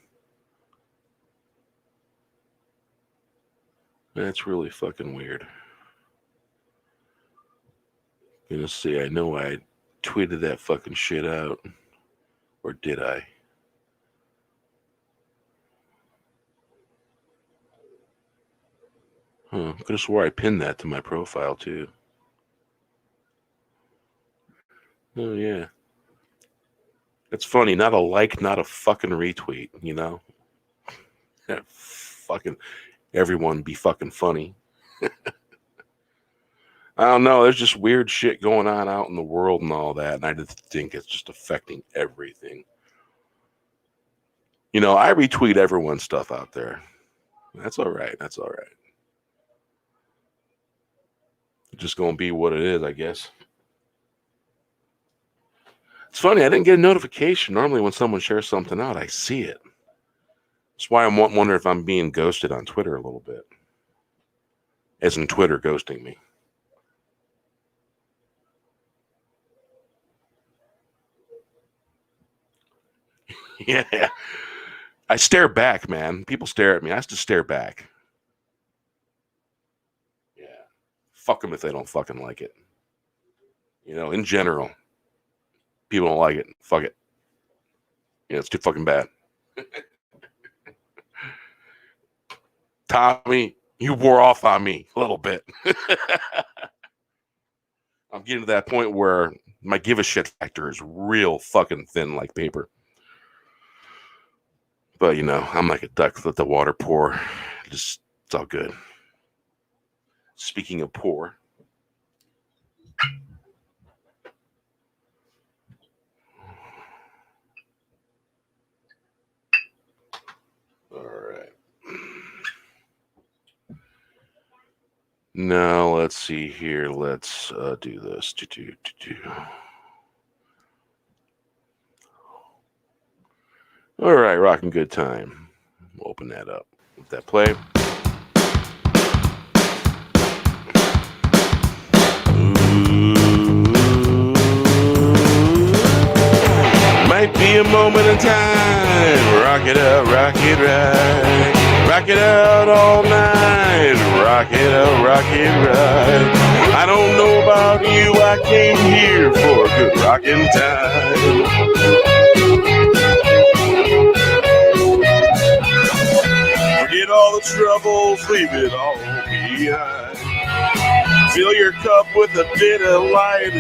That's really fucking weird. See, I know I tweeted that fucking shit out. Or did I? Huh. Could have swore I pinned that to my profile too. Oh yeah. It's funny, not a like, not a fucking retweet, Yeah, fucking everyone be fucking funny. I don't know, there's just weird shit going on out in the world and all that, and I just think it's just affecting everything. I retweet everyone's stuff out there. That's all right. It's just gonna be what it is, I guess. It's funny, I didn't get a notification. Normally when someone shares something out, I see it. That's why I'm wondering if I'm being ghosted on Twitter a little bit. As in Twitter ghosting me. Yeah. I stare back, man. People stare at me. I have to stare back. Yeah. Fuck them if they don't fucking like it. In general. People don't like it. Fuck it. It's too fucking bad. Tommy, you wore off on me a little bit. I'm getting to that point where my give a shit factor is real fucking thin like paper. But, I'm like a duck. Let the water pour. It's all good. Speaking of pour. All right. Now, let's see here. Let's do this. All right, rocking good time. We'll open that up. Let that play. Might be a moment in time. Rock it out, rock it right. Rock it out all night. Rock it out, rock it right. I don't know about you, I came here for a good rockin' time. Forget all the troubles, leave it all behind. Fill your cup with a bit of light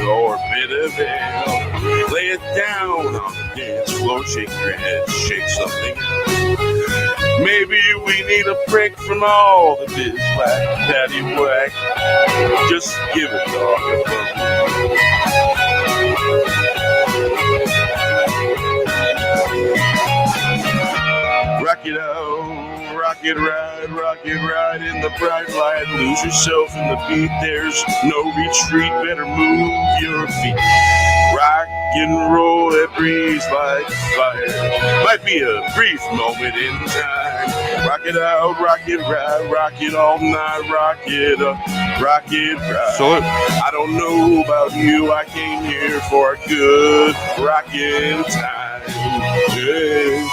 or a bit of ale. Lay it down on the dance floor, shake your head, shake something. Maybe we need a break from all the biz whack, patty whack. Just give it all a rock it out, rock it right in the bright light. Lose yourself in the beat, there's no retreat. Better move your feet. Rock and roll, it breathes like fire. Might be a brief moment in time. Rock it out, rock it right, rock it all night, rock it up, rock it right. Salute. I don't know about you, I came here for a good rockin' time. Yeah.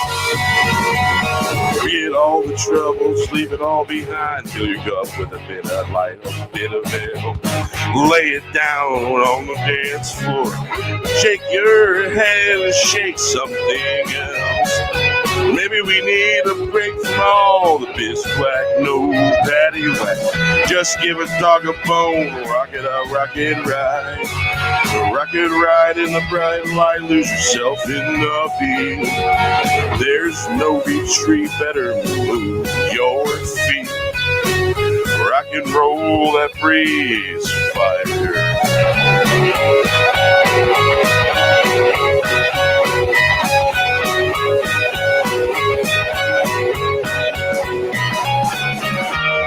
Forget all the troubles, leave it all behind. Fill your cup with a bit of light, a bit of ale. lay it down on the dance floor. Shake your head and shake something else. Maybe we need a break from all the biswhack, no patty whack. Just give a dog a bone, rock it out, rock it right. Rock it right in the bright light, lose yourself in the beat. There's no retreat, better move your feet. Rock and roll that breeze fire.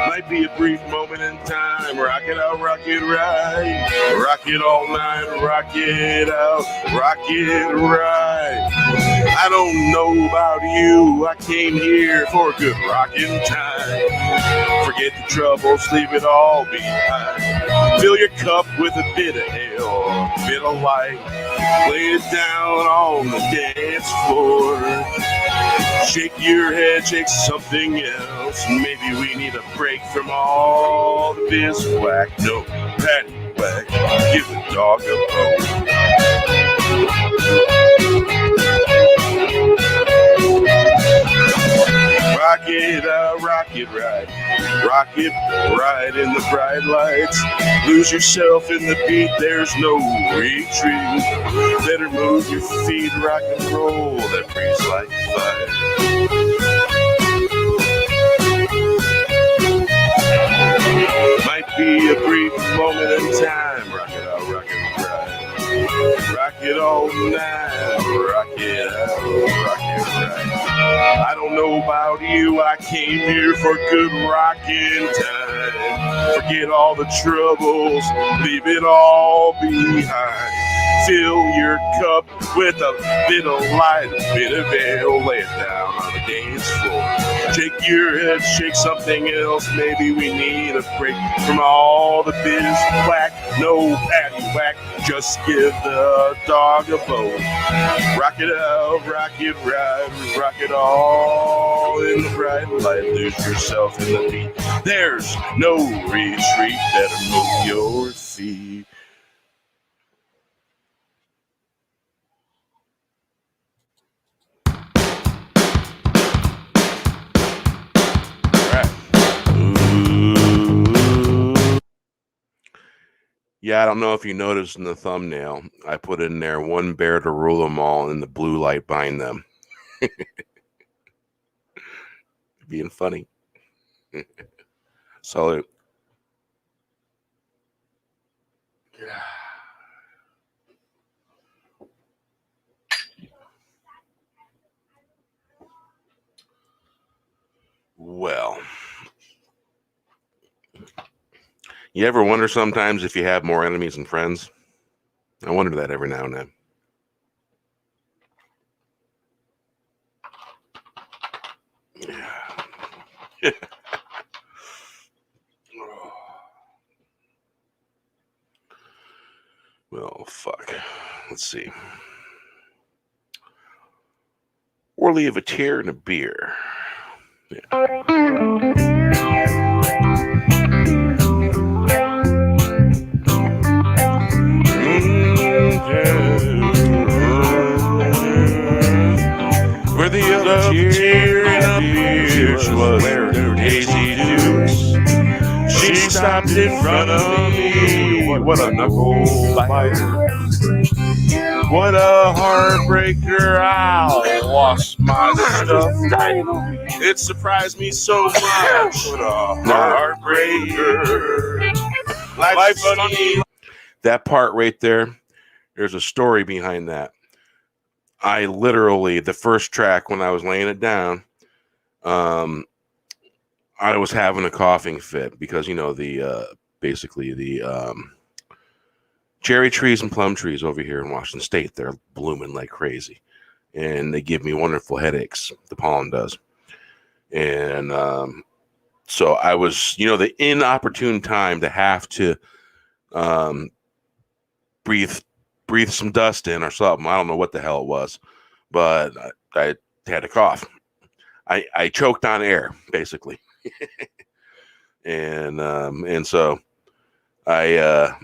Might be a brief moment in time. Rock it out, rock it right. Rock it all night, rock it out, rock it right. I don't know about you, I came here for a good rockin' time. Forget the troubles, leave it all behind. Fill your cup with a bit of ale, a bit of light. Lay it down on the dance floor. Shake your head, shake something else. Maybe we need a break from all the biswhack. No patty whack, give the dog a bone. Rock it out, rock it right. Rock it right in the bright lights. Lose yourself in the beat, there's no retreat. Better move your feet, rock and roll that breeze like fire. Might be a brief moment in time. Rock it out, rock it right. Rock it all night. Rock it out, rock it right. I don't know about you, I came here for good rockin' time. Forget all the troubles, leave it all behind. Fill your cup with a bit of light, a bit of ale, lay it down on the dance floor. Shake your head, shake something else, maybe we need a break from all the biswhack, no patty whack, just give the dog a bone. Rock it out, rock it right, rock it all in the bright light, lose yourself in the beat. There's no retreat, better move your feet. Yeah, I don't know if you noticed in the thumbnail, I put in there one bear to rule them all and the blue light behind them. Being funny. Salute. Well, you ever wonder sometimes if you have more enemies than friends? I wonder that every now and then. Yeah. Well, fuck. Let's see. Or leave a tear and a beer. Yeah. Where the other tear and a beer, she was wearing Daisy Dukes. She stopped in front of me. What a knuckle biter. What a heartbreaker. I lost my stuff. It surprised me so much. What a heartbreaker. Life's funny. That part right there, there's a story behind that. I literally, the first track when I was laying it down, I was having a coughing fit because, you know, basically the cherry trees and plum trees over here in Washington State, they're blooming like crazy. And they give me wonderful headaches. The pollen does. And so I was, you know, the inopportune time to have to breathe some dust in or something. I don't know what the hell it was, but I had a cough. I choked on air, basically. And so when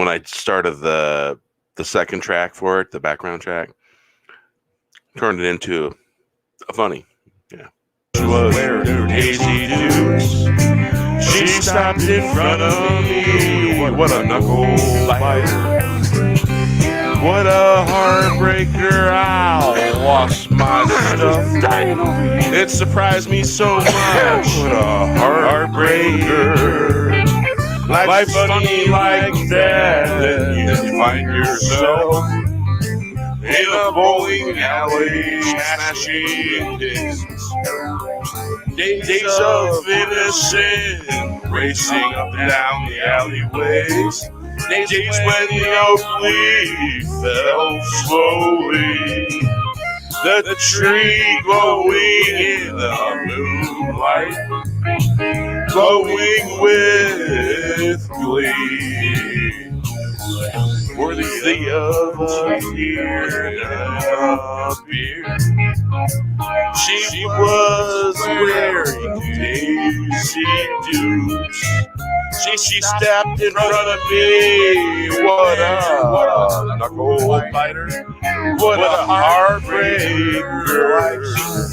I started the second track for it, the background track, turned it into a funny. Yeah. She was wearing Daisy Dukes. She stopped in front of me. What a knuckle biter. What a heartbreaker. I lost my stuff. It surprised me so much. What a heartbreaker. Life's funny like that. Then you find yourself in a bowling alley, smashing discs. Days of innocence, racing up and down the alleyways. Days when the oak leaf fell slowly. The tree glowing in the moonlight, glowing with glee. Worthy of a tear and a beer. She was wearing Daisy Dukes. She stepped in front of me. What a knuckle biter. What a heartbreaker.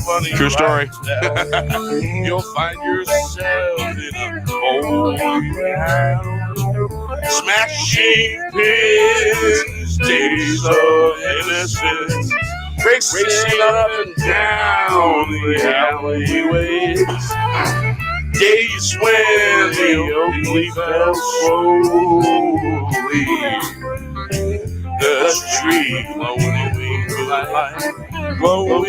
Funny. True story. You'll find yourself in a bowling alley, smashing pins. Days of innocence, racing up and down the alleyways. Days when the oak leaf fell slowly. The tree glowing with light, glowing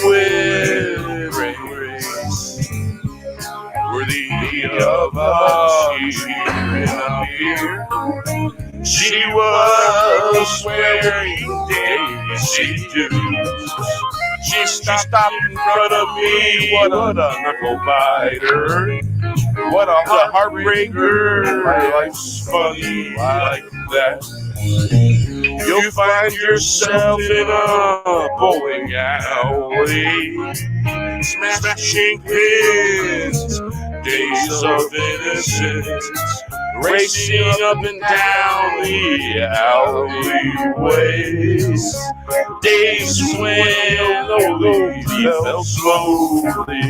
with grace. Worthy of a cheer and a beer. She was wearing Daisy Dukes. She stopped in front of me. What a knuckle biter. What a heartbreaker. Life's funny like that. You'll find yourself in a bowling alley, smashing pins. Days of innocence, racing up and down the alleyways. Days when the leaf fell slowly.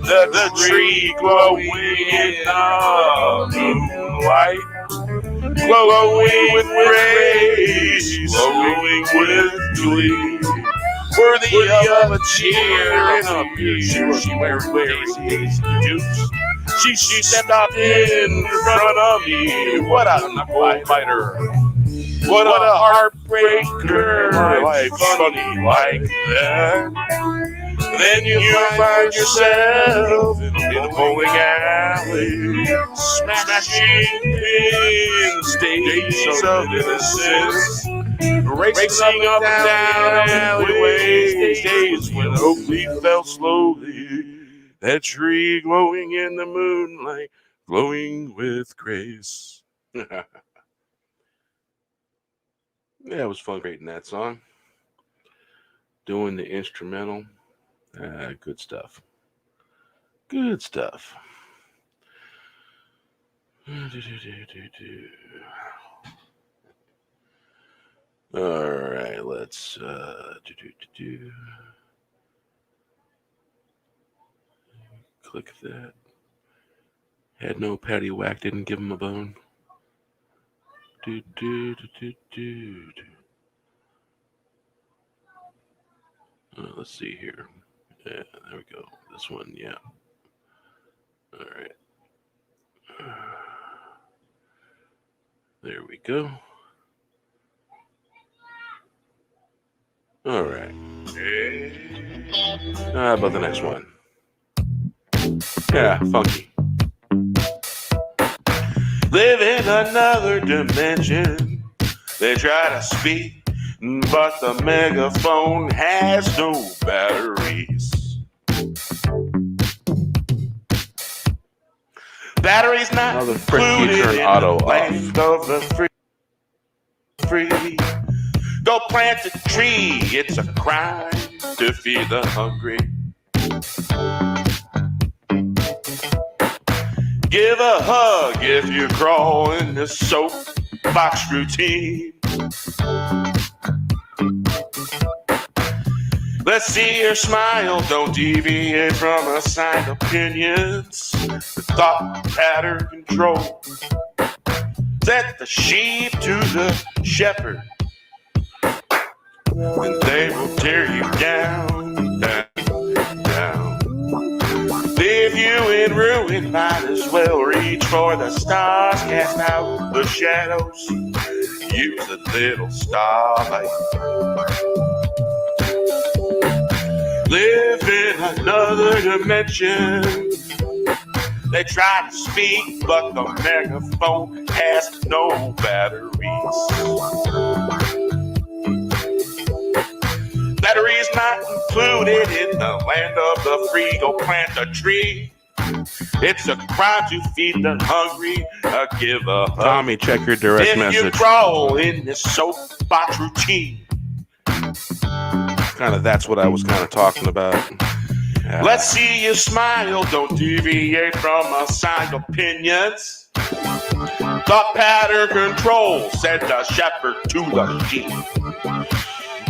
The tree glowing in the moonlight, glowing with grace, glowing with glee. Worthy of a cheer and a beer. She wearing Daisy Dukes. She stepped in front of me. What a knuckle biter. What a heartbreaker. Life's funny like that. Then you find yourself in a bowling alley, smashing pins. Days of innocence, racing up and down alleyways. Days when oak leaf fell slowly. That tree glowing in the moonlight, glowing with grace. Yeah, it was fun creating that song. Doing the instrumental. Good stuff. Good stuff. All right, let's click that. Had no patty whack, didn't give him a bone. Let's see here. Yeah, there we go. This one, yeah. All right. There we go. All right. How about the next one? Yeah, funky. Live in another dimension. They try to speak, but the megaphone has no batteries. Batteries not included in the land of the free. Go plant a tree, it's a crime to feed the hungry. Give a hug if you crawl in the soapbox routine. Let's see your smile, don't deviate from assigned opinions. The thought pattern control. Set the sheep to the shepherd, and they will tear you down, down, down. Leave you in ruin, might as well reach for the stars. Cast out the shadows, use a little starlight. Live in another dimension. They try to speak, but the megaphone has no batteries. Batteries not included in the land of the free. Go plant a tree. It's a crime to feed the hungry. Give a hug. Tommy, check your direct if message. you crawl in this soapbox routine. Kind of, that's what I was kind of talking about. Let's see you smile, don't deviate from assigned opinions. Thought pattern control, said the shepherd to the sheep.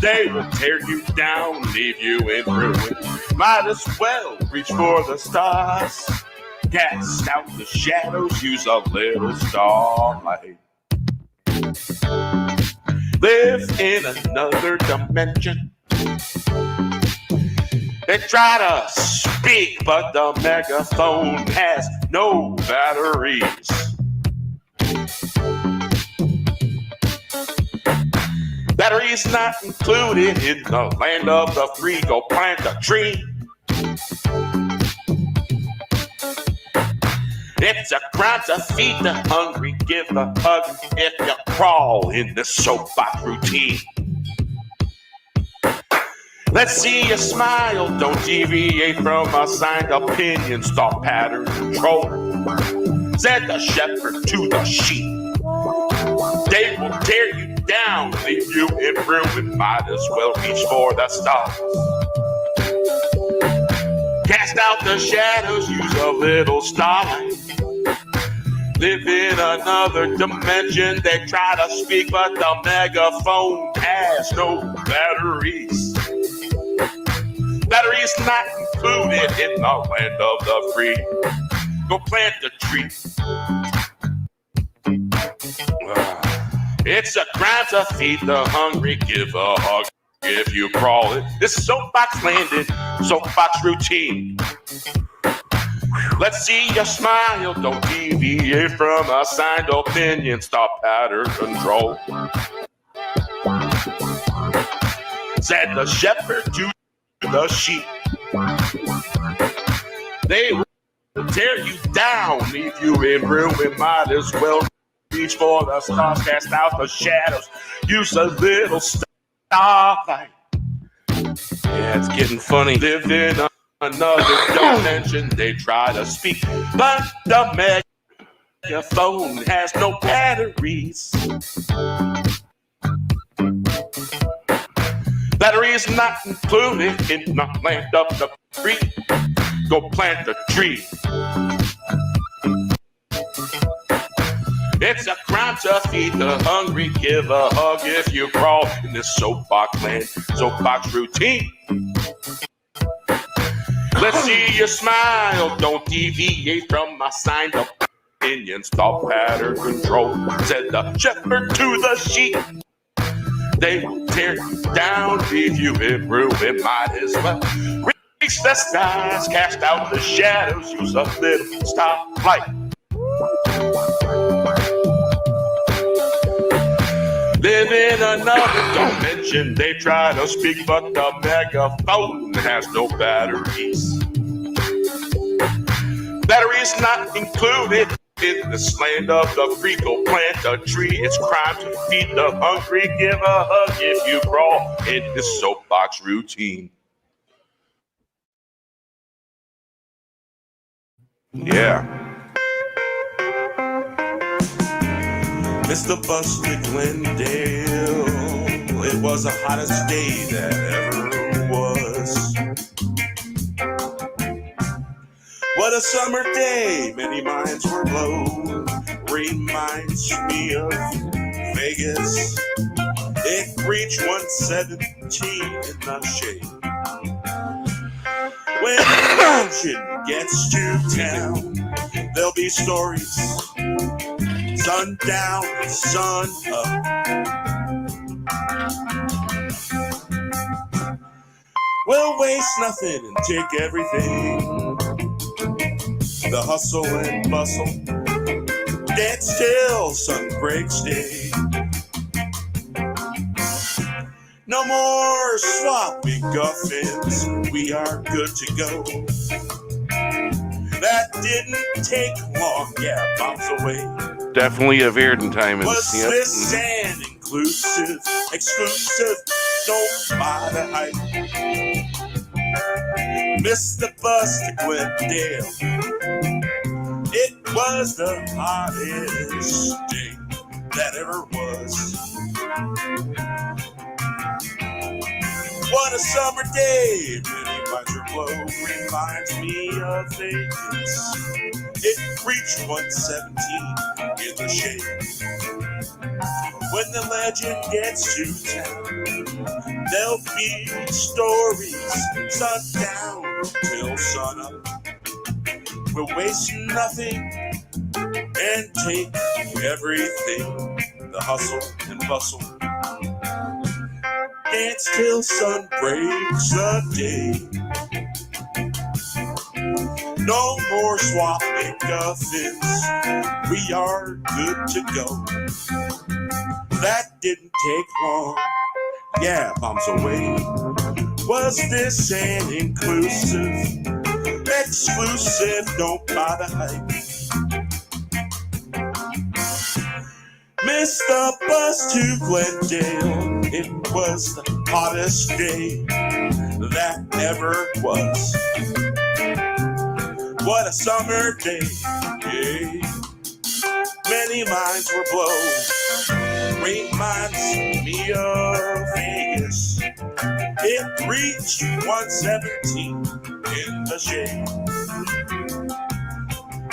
They will tear you down, leave you in ruin. Might as well reach for the stars. Cast out the shadows, use a little starlight. Live in another dimension. They try to speak, but the megaphone has no batteries. Batteries not included in the land of the free. Go plant a tree. It's a crime to feed the hungry. Give a hug if you crawl in the soapbox routine. Let's see you smile, don't deviate from assigned opinions. Thought pattern control, said the shepherd to the sheep. They will tear you down, leave you in ruin. Might as well reach for the stars. Cast out the shadows, use a little starlight. Live in another dimension. They try to speak, but the megaphone has no batteries. Batteries not included in the land of the free. Go plant the tree. It's a crime to feed the hungry. Give a hug if you crawl it. This soapbox landed, soapbox routine. Let's see you smile, don't deviate from assigned opinions. Stop pattern control. Said the shepherd to the sheep. They will tear you down, leave you in ruin. Might as well reach for the stars, cast out the shadows, use a little starlight. Yeah, it's getting funny. Live in another dimension. They try to speak, but the megaphone has no batteries. Batteries not included in the land of the free. Go plant a tree. It's a crime to feed the hungry. Give a hug if you crawl in this soapbox land, soapbox routine. Let's see you smile, don't deviate from my signed opinions. Thought pattern control, said the shepherd to the sheep. They will tear you down, leave you in ruin. Might as well reach the skies, cast out the shadows, use a little stoplight. Live in another dimension. They try to speak, but the megaphone has no batteries. Batteries not included in this land of the free. Go plant a tree. It's crime to feed the hungry. Give a hug if you crawl in this soapbox routine. Yeah. Mr. Buster Glendale, it was the hottest day that ever was. What a summer day, many minds were blown. Reminds me of Vegas. It reached 117 in the shade. When action gets to town, there'll be stories. Sun down, sun up. We'll waste nothing and take everything. The hustle and bustle. Dance till sun breaks day. No more swapping guffins. We are good to go. That didn't take long. Yeah, bombs away. Definitely a Verdant time. Was this an inclusive, exclusive? Don't buy the hype. Missed the bus to Glendale. It was the hottest day that ever was. What a summer day, many minds are blown. Reminds me of Vegas. It reached 117 in the shade. When the legend gets to town, there'll be stories. Sun down till sun up. We'll waste nothing and take everything. The hustle and bustle. Dance till sun breaks the day. No more swap McGuffins. We are good to go. That didn't take long. Yeah, bombs away. Was this an inclusive, exclusive? Don't buy the hype. Missed the bus to Glendale. It was the hottest day that ever was. What a summer day. Yeah. Many minds were blown. Reminds me of Vegas. It reached 117 in the shade.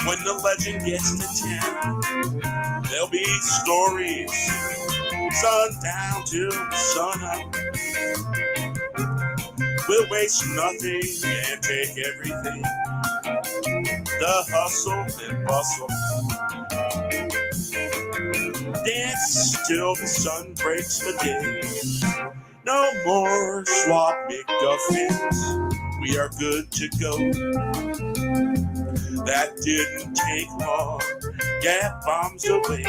When the legend gets to town, there'll be stories. Sun down till sun up. We'll waste nothing and take everything. The hustle and bustle. Dance till the sun breaks the day. No more swap McGuffins. We are good to go. That didn't take long. Yeah, bombs away.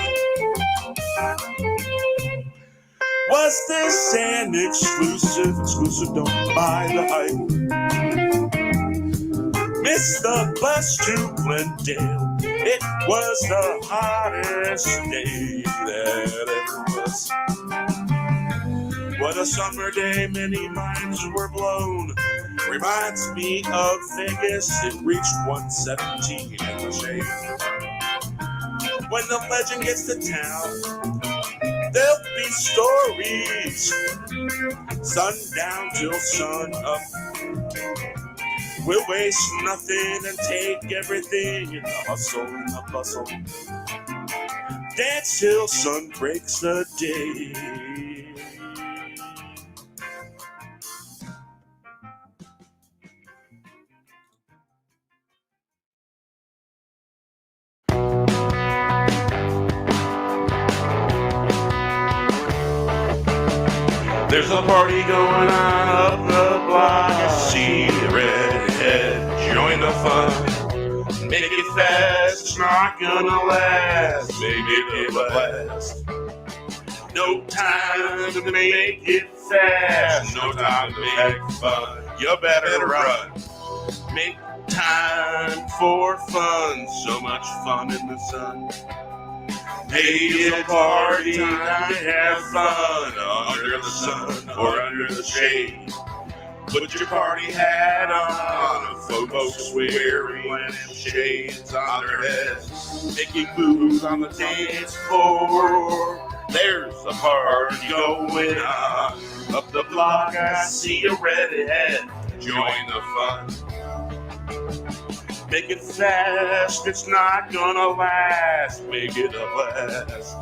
Was this an exclusive? Exclusive, don't buy the hype. Missed the bus to Glendale. It was the hottest day that ever was. What a summer day, many minds were blown. Reminds me of Vegas. It reached 117 in the shade. When the legend gets to town, there'll be stories. Sun down till sun up. We'll waste nothing and take everything in the hustle and the bustle. Dance till sun breaks the day. There's a party going on up the block. I see a redhead, join the fun. Make it fast, it's not gonna last. Make it a blast. No time to make it fast, no time to make fun. You better run. Make time for fun, so much fun in the sun. Hey, it's a party time to have fun under the sun or under the shade. Put your party hat on, folks wearing shades on their heads, making moves on the dance floor. There's a party going on up the block. I see a redhead, join the fun. Make it fast, it's not gonna last. Make it a blast.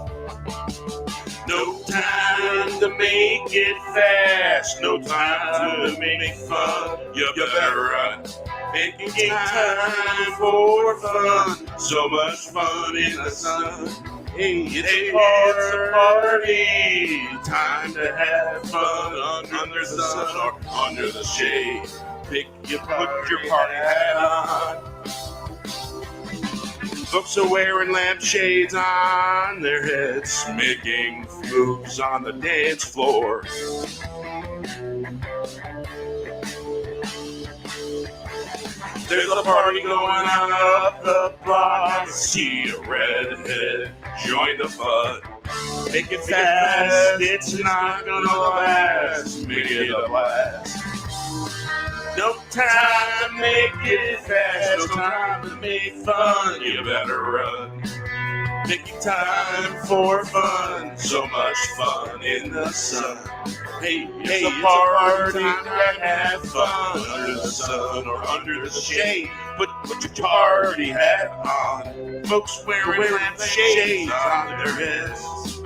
No time to make it fast. No time to make fun. You better run. Making time for fun. So much fun in the sun. Hey, it's a party. Time to have fun under the sun or under the shade. Put your party hat on. Folks are wearing lampshades on their heads, making moves on the dance floor. There's a party going on up the block. See a redhead, join the fun. Make it fast, it's not gonna last. Make it a blast. No time to make it fast, no time to make fun. You better run. Making time for fun, so much fun in the sun. Hey, it's a party to have fun under the sun or under the shade. Put your party hat on. Folks wearing lampshades on their heads,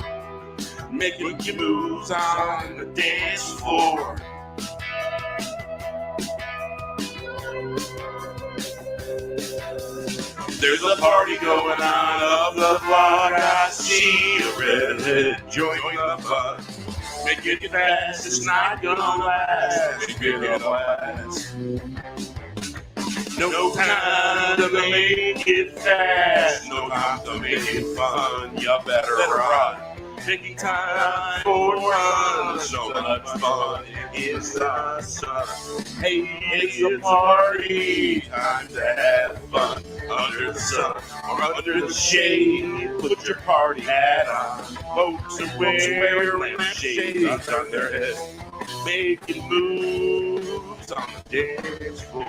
making your moves on the dance floor. There's a party going on up the block. I see a redhead join the fun. Make it fast, it's not gonna last. Make it a blast. No time to make it fast. No time to make it fun. You better run. Taking time for fun. So much fun in the sun. Hey, it's a party. Time to have fun under the sun or under the shade. Put your party hat on. Folks are wearing lampshades on their head, making moves on the dance floor.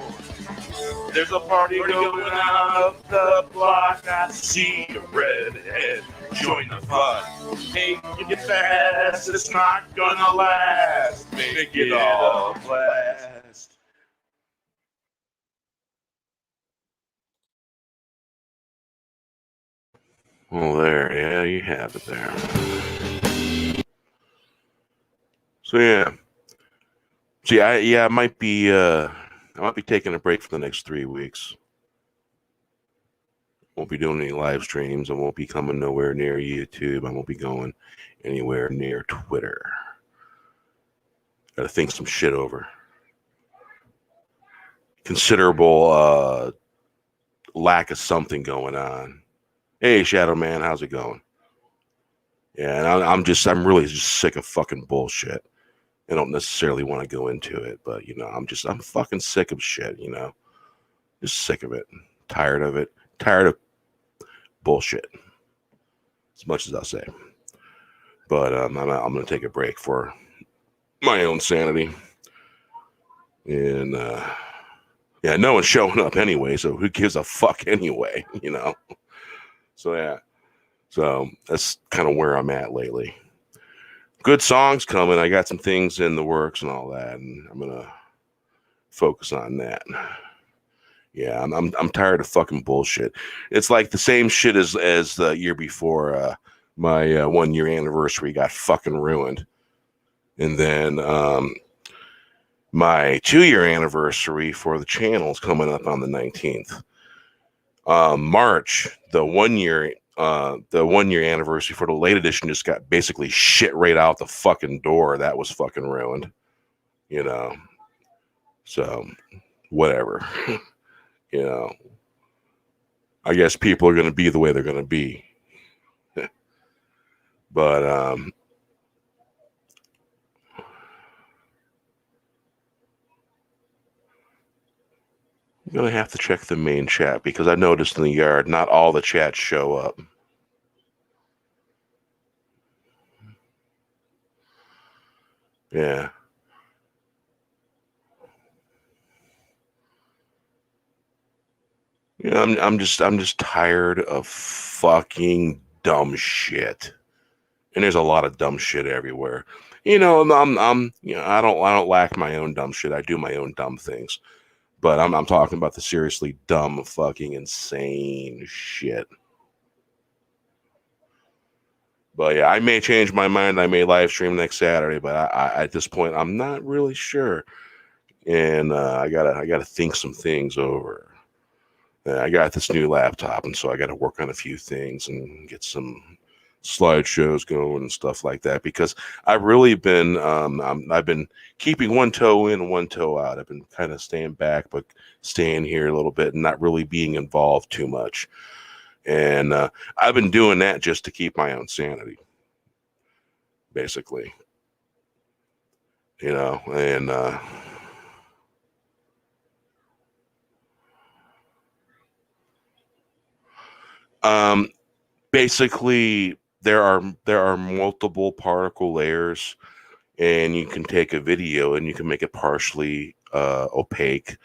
There's a party going on up the block. I see a redhead, join the fun. Hey, you get fast, it's not gonna last. Make it all blast. Well, there, yeah, you have it there. So yeah, see, I might be taking a break for the next 3 weeks. Won't be doing any live streams. I won't be coming nowhere near YouTube. I won't be going anywhere near Twitter. Got to think some shit over. Considerable lack of something going on. Hey, Shadow Man, how's it going? Yeah, and I'm really just sick of fucking bullshit. I don't necessarily want to go into it, but I'm fucking sick of shit. Just sick of it, tired of it, tired of bullshit. As much as I'll say, but I'm gonna take a break for my own sanity, and yeah, no one's showing up anyway, so who gives a fuck anyway, So yeah, so that's kind of where I'm at lately. Good songs coming. I got some things in the works and all that, and I'm gonna focus on that. Yeah, I'm tired of fucking bullshit. It's like the same shit as the year before. My 1 year anniversary got fucking ruined, and then my 2 year anniversary for the channel is coming up on the 19th. March, the 1 year anniversary for the late edition just got basically shit right out the fucking door. That was fucking ruined, so whatever. I guess people are going to be the way they're going to be. But I'm going to have to check the main chat because I noticed in the yard not all the chats show up. Yeah. I'm just tired of fucking dumb shit. And there's a lot of dumb shit everywhere. I don't lack my own dumb shit. I do my own dumb things. But I'm talking about the seriously dumb, fucking insane shit. But yeah, I may change my mind. I may live stream next Saturday, but I at this point I'm not really sure, and I gotta think some things over. I got this new laptop, and so I got to work on a few things and get some slideshows going and stuff like that. Because I've really been, I've been keeping one toe in, one toe out. I've been kind of staying back, but staying here a little bit and not really being involved too much. And I've been doing that just to keep my own sanity, basically. You know, and um, basically there are multiple particle layers, and you can take a video and you can make it partially opaque,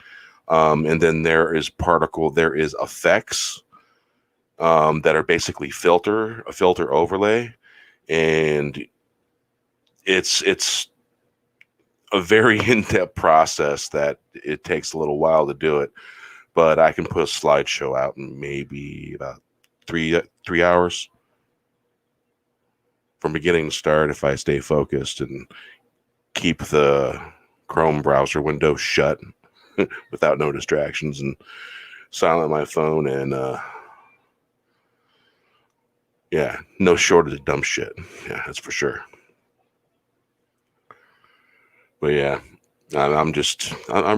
and then there is effects that are basically a filter overlay, and it's a very in-depth process that it takes a little while to do it, but I can put a slideshow out in maybe about three hours from beginning to start if I stay focused and keep the Chrome browser window shut without no distractions and silent my phone, and yeah, no shortage of dumb shit. Yeah, that's for sure. But yeah, I'm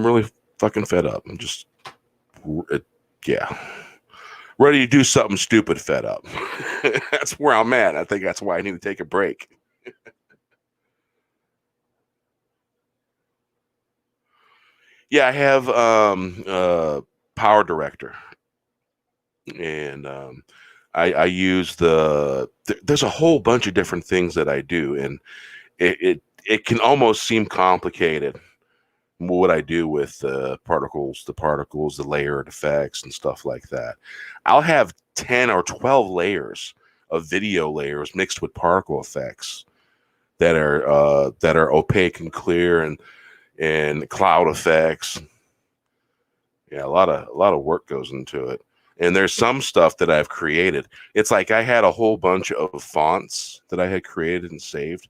really fucking fed up. I'm just, yeah, ready to do something stupid. Fed up. That's where I'm at. I think that's why I need to take a break. Yeah, I have Power Director, and I use there's a whole bunch of different things that I do, and it can almost seem complicated what I do with the particles, the layered effects and stuff like that. I'll have 10 or 12 layers of video layers mixed with particle effects that are opaque and clear, and cloud effects. Yeah, a lot of work goes into it. And there's some stuff that I've created. It's like I had a whole bunch of fonts that I had created and saved,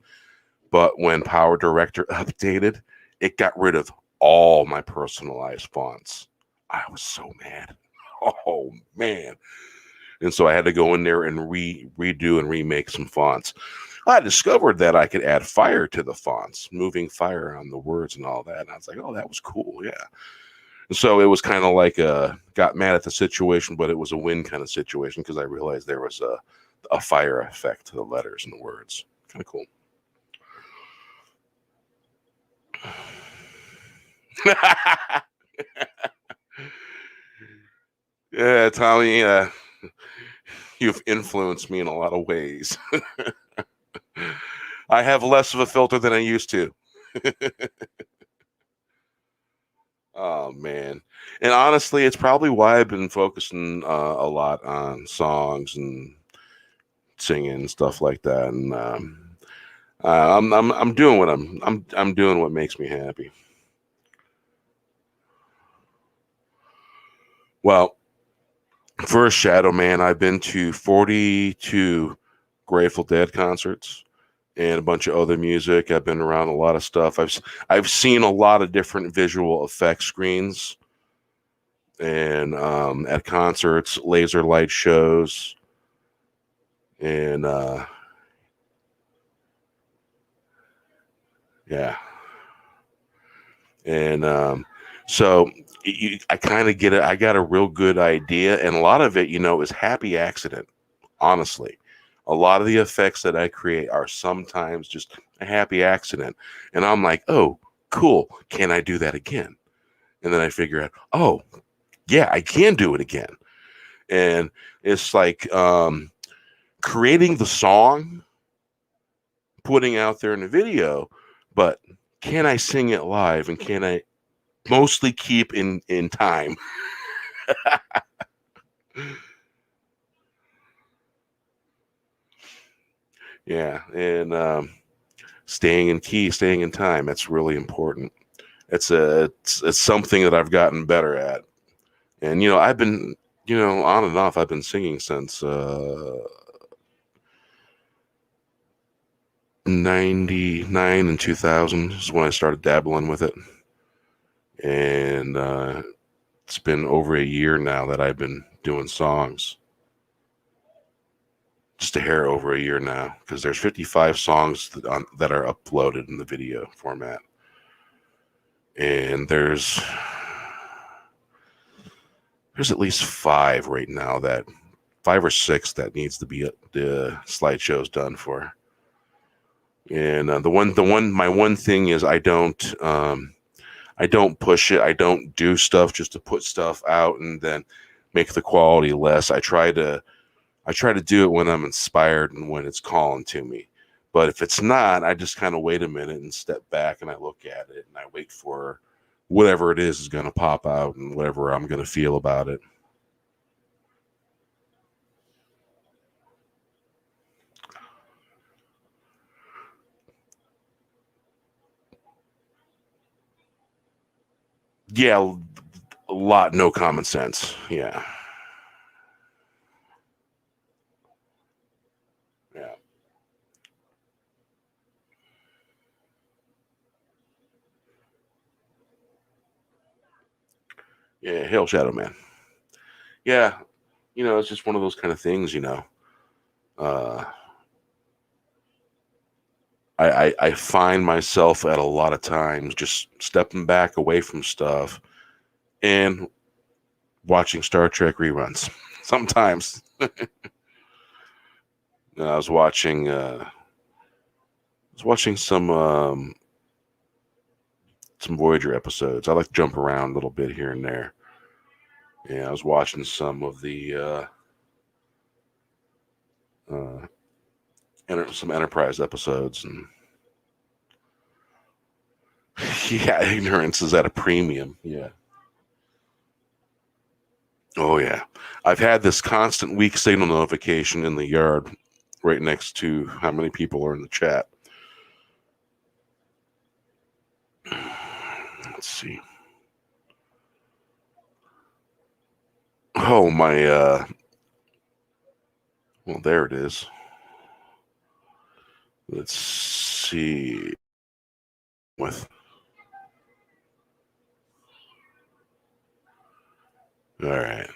but when Power Director updated, it got rid of all my personalized fonts. I was so mad. Oh man. And so I had to go in there and redo and remake some fonts. I discovered that I could add fire to the fonts, moving fire on the words and all that. And I was like, oh, that was cool. Yeah. And so it was kind of like got mad at the situation, but it was a win kind of situation because I realized there was a fire effect to the letters and the words. Kind of cool. Yeah, Tommy, you've influenced me in a lot of ways. I have less of a filter than I used to. Oh man. And honestly, it's probably why I've been focusing a lot on songs and singing and stuff like that. And I'm doing what I'm doing what makes me happy. Well, for a Shadow Man, I've been to 42 Grateful Dead concerts and a bunch of other music. I've been around a lot of stuff. I've seen a lot of different visual effects screens, and at concerts, laser light shows, and yeah, and so I kind of get it. I got a real good idea, and a lot of it, is happy accident. Honestly, a lot of the effects that I create are sometimes just a happy accident, and I'm like, oh, cool. Can I do that again? And then I figure out, oh, yeah, I can do it again. And it's like creating the song, putting out there in the video, but can I sing it live, and can I mostly keep in time? Yeah, and staying in key, staying in time, that's really important. it's something that I've gotten better at. And I've been on and off. I've been singing since 99 and 2000 is when I started dabbling with it. And it's been over a year now that I've been doing songs. Just a hair over a year now, because there's 55 songs that are uploaded in the video format. And there's at least 5 right now, 5 or 6 that needs to be the slideshows done for. And my one thing is I don't push it. I don't do stuff just to put stuff out and then make the quality less. I try to do it when I'm inspired and when it's calling to me. But if it's not, I just kind of wait a minute and step back and I look at it and I wait for whatever it is going to pop out and whatever I'm going to feel about it. Yeah, a lot, no common sense. Yeah. Yeah. Yeah, Hail Shadow Man. Yeah, it's just one of those kind of things, Uh, I find myself at a lot of times just stepping back away from stuff and watching Star Trek reruns. Sometimes. I was watching some Voyager episodes. I like to jump around a little bit here and there. Yeah, I was watching some of the some Enterprise episodes, and yeah, ignorance is at a premium. Yeah. Oh yeah, I've had this constant weak signal notification in the yard, right next to how many people are in the chat. Let's see. Oh my. Well, there it is. Let's see. With. All right.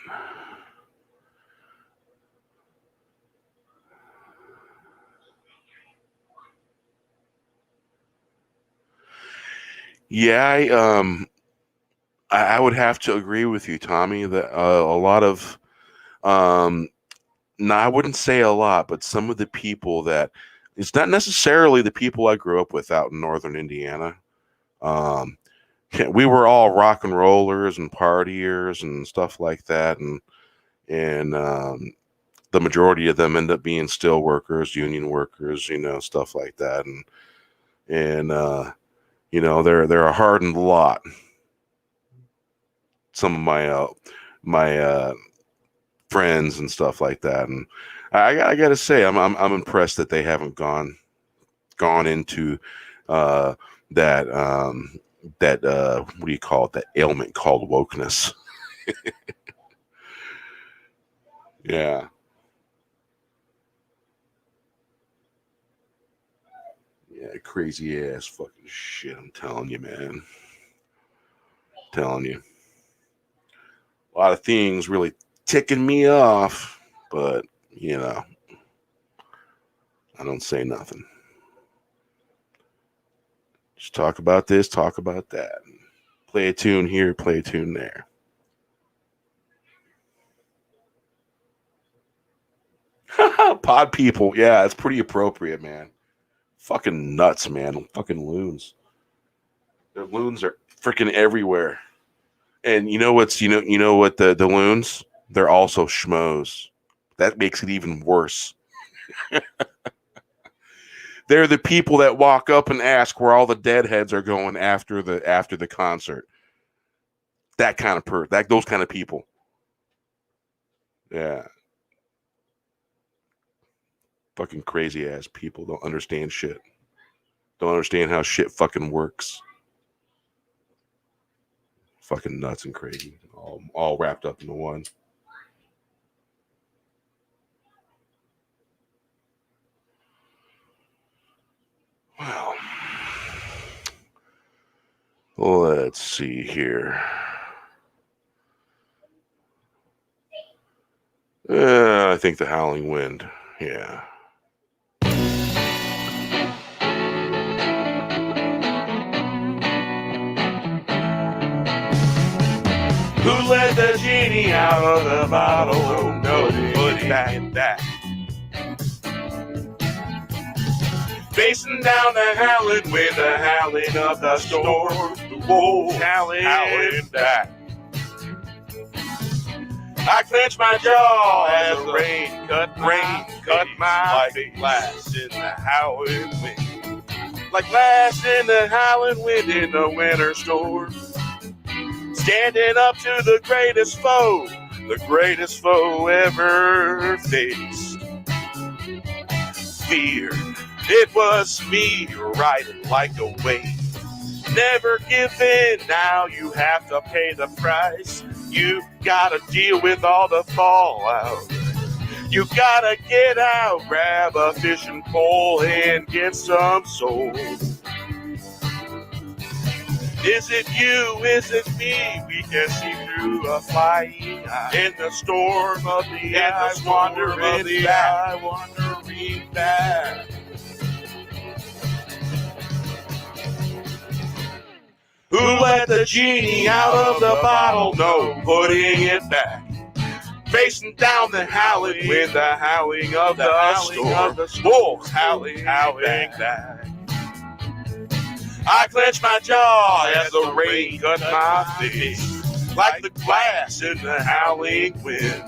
Yeah, I would have to agree with you, Tommy, that a lot of, no, I wouldn't say a lot, but some of the people that, it's not necessarily the people I grew up with out in northern Indiana. We were all rock and rollers and partiers and stuff like that, and the majority of them end up being steel workers, union workers, stuff like that, and they're a hardened lot. Some of my friends and stuff like that, and I got to say, I'm impressed that they haven't gone into that what do you call it, that ailment called wokeness. Yeah. Yeah, crazy ass fucking shit. I'm telling you, man. Telling you. A lot of things really ticking me off, but I don't say nothing. Just talk about this, talk about that. Play a tune here, play a tune there. Pod people, yeah, it's pretty appropriate, man. Fucking nuts, man. Fucking loons. The loons are freaking everywhere. And you know what the loons? They're also schmoes. That makes it even worse. They're the people that walk up and ask where all the deadheads are going after the concert. That kind of those kind of people. Yeah. Fucking crazy ass people don't understand shit. Don't understand how shit fucking works. fucking nuts and crazy, all wrapped up into one. Well, let's see here. I think the Howling Wind. Yeah. Who let the genie out of the bottle? No, put it back. Facing down the howling wind, the howling of the storm, the wolves howling back. I clench my jaw as the rain cut my face. Glass in the howling wind, like glass in the howling wind in the winter storm. Standing up to the greatest foe ever faced. Fear, it was me riding like a wave. Never give in, now you have to pay the price. You gotta deal with all the fallout. You gotta get out, grab a fishing pole and get some soul. Is it you, is it me? We can see through a flying eye. In the storm of the eye, wandering back. Who let the genie out of the bottle? No, putting it back. Facing down the howling with the howling of the storm. Wolves howling back. I clench my jaw as the rain cut my face, like the glass in the howling wind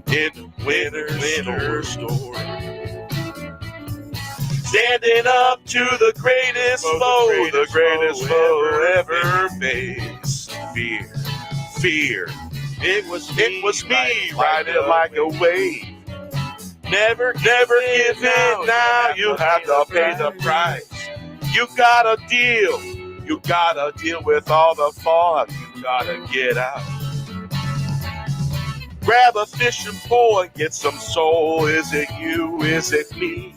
in the winter storm. Standing up to the greatest foe ever faced. Fear. It was me riding like a wave. Never give in, now you have to pay the price. You gotta deal with all the fallout. You gotta get out. Grab a fishing pole and get some soul. Is it you? Is it me?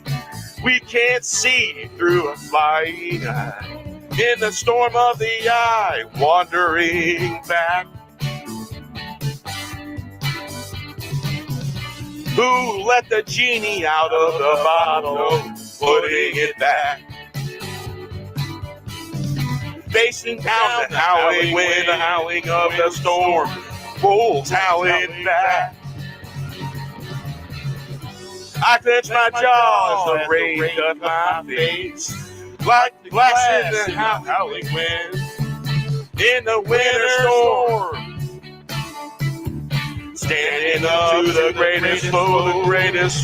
We can't see through a flying eye. In the storm of the eye, wandering back. Who let the genie out of the bottle? Putting it back. Facing down the howling wind, the howling of the storm, wolves howling back. I clench my jaw as the rain cut my face, like the glass in the howling wind in the winter storm. Standing up to the greatest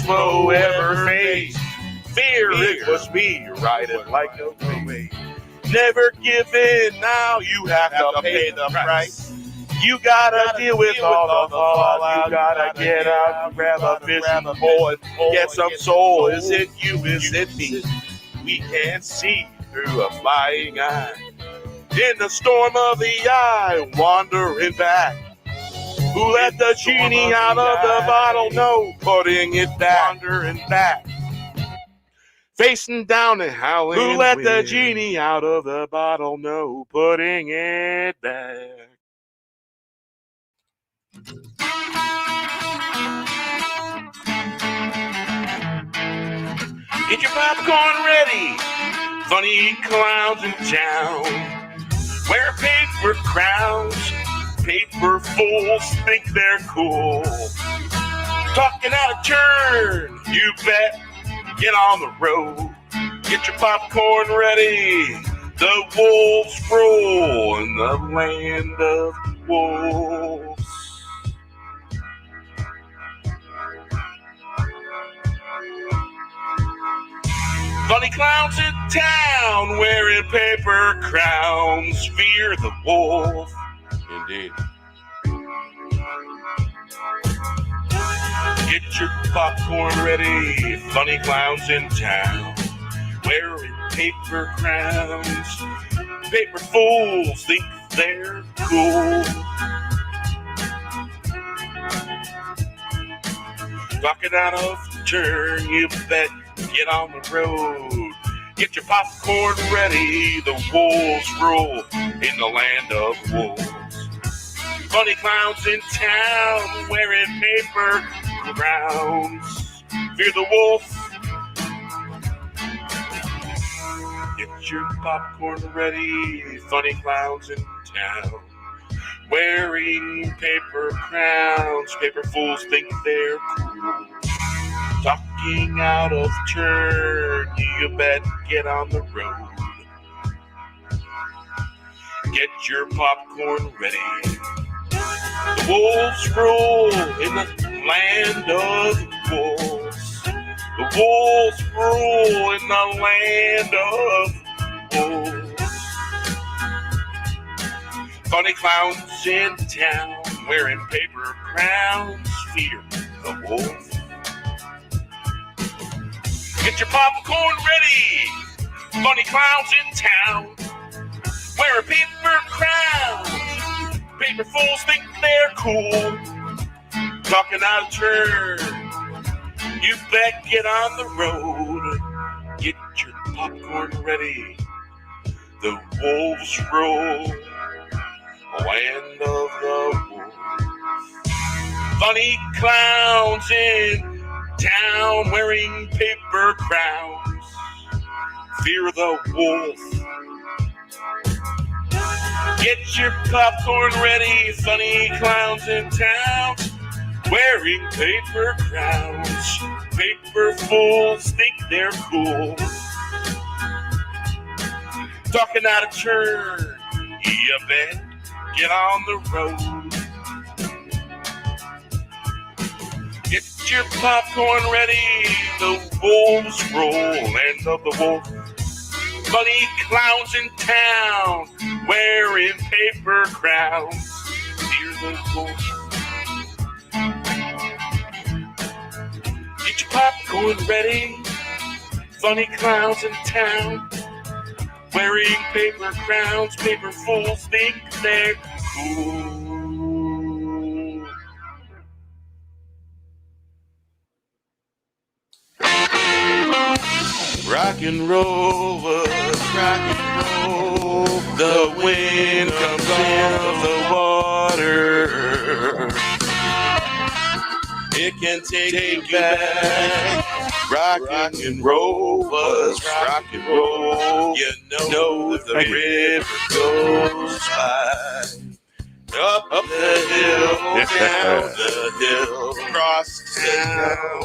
foe ever faced. Fear, it was me riding like a wave. Never give in, now you have to pay the price. You gotta deal with all the fallout. You gotta get out, grab a fishing pole and get some soul. Is it you, is it me? We can't see through a flying eye. In the storm of the eye, wandering back. Who let the genie out of the bottle? No, putting it back. Wandering back. Facing down and howling. Who let the genie out of the bottle? No, putting it back. Get your popcorn ready. Funny clowns in town. Wear paper crowns. Paper fools think they're cool. Talking out of turn, you bet. Get on the road, get your popcorn ready. The wolves roll in the land of wolves. Funny clowns in town wearing paper crowns fear the wolf. Indeed. Get your popcorn ready, funny clowns in town, wearing paper crowns. Paper fools think they're cool. Rocking out of turn, you bet, get on the road. Get your popcorn ready, the wolves rule in the land of wolves. Funny clowns in town wearing paper crowns. Fear the wolf. Get your popcorn ready, funny clowns in town wearing paper crowns. Paper fools think they're cool. Talking out of turn, you bet, get on the road. Get your popcorn ready. The wolves rule in the land of wolves. The wolves rule in the land of wolves. Funny clowns in town wearing paper crowns. Fear the wolf. Get your popcorn ready. Funny clowns in town wearing paper crowns. Paper fools think they're cool. Talking out of turn. You bet, get on the road. Get your popcorn ready. The wolves rule. Land of the wolves. Funny clowns in town wearing paper crowns. Fear the wolf. Get your popcorn ready. Funny clowns in town wearing paper crowns. Paper fools think they're cool. Talking out of turn, you bet, get on the road. Get your popcorn ready, the wolves roll, land of the wolf. Funny clowns in town, wearing paper crowns. Fear the wolf. Get your popcorn ready, funny clowns in town, wearing paper crowns. Paper fools think they're cool. Rock and roll, rock and roll. The wind comes off the water. It can take you back. Rock and roll, rock and roll. You know the river goes by. Up the hill, down the hill, across town,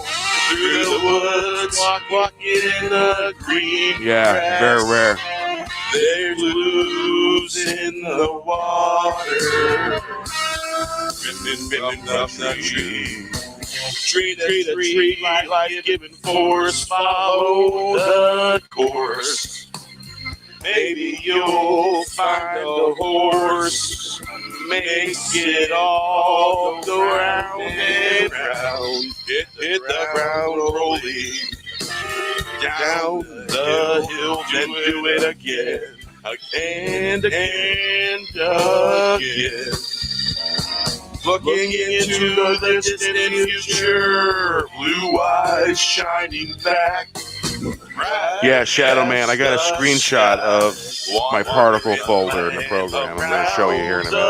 through the woods, walking in the green grass. Very rare. There's blues in the water, dripping up the tree. Tree to tree, life-giving force, follow the course. Maybe you'll find a horse, makes it all go round and round. Hit the ground rolling, down the hill, then do it again, and again. Looking into the distant future, blue eyes shining back. Yeah, Shadow Man, I got a screenshot of my particle folder in the program. I'm going to show you here in a minute.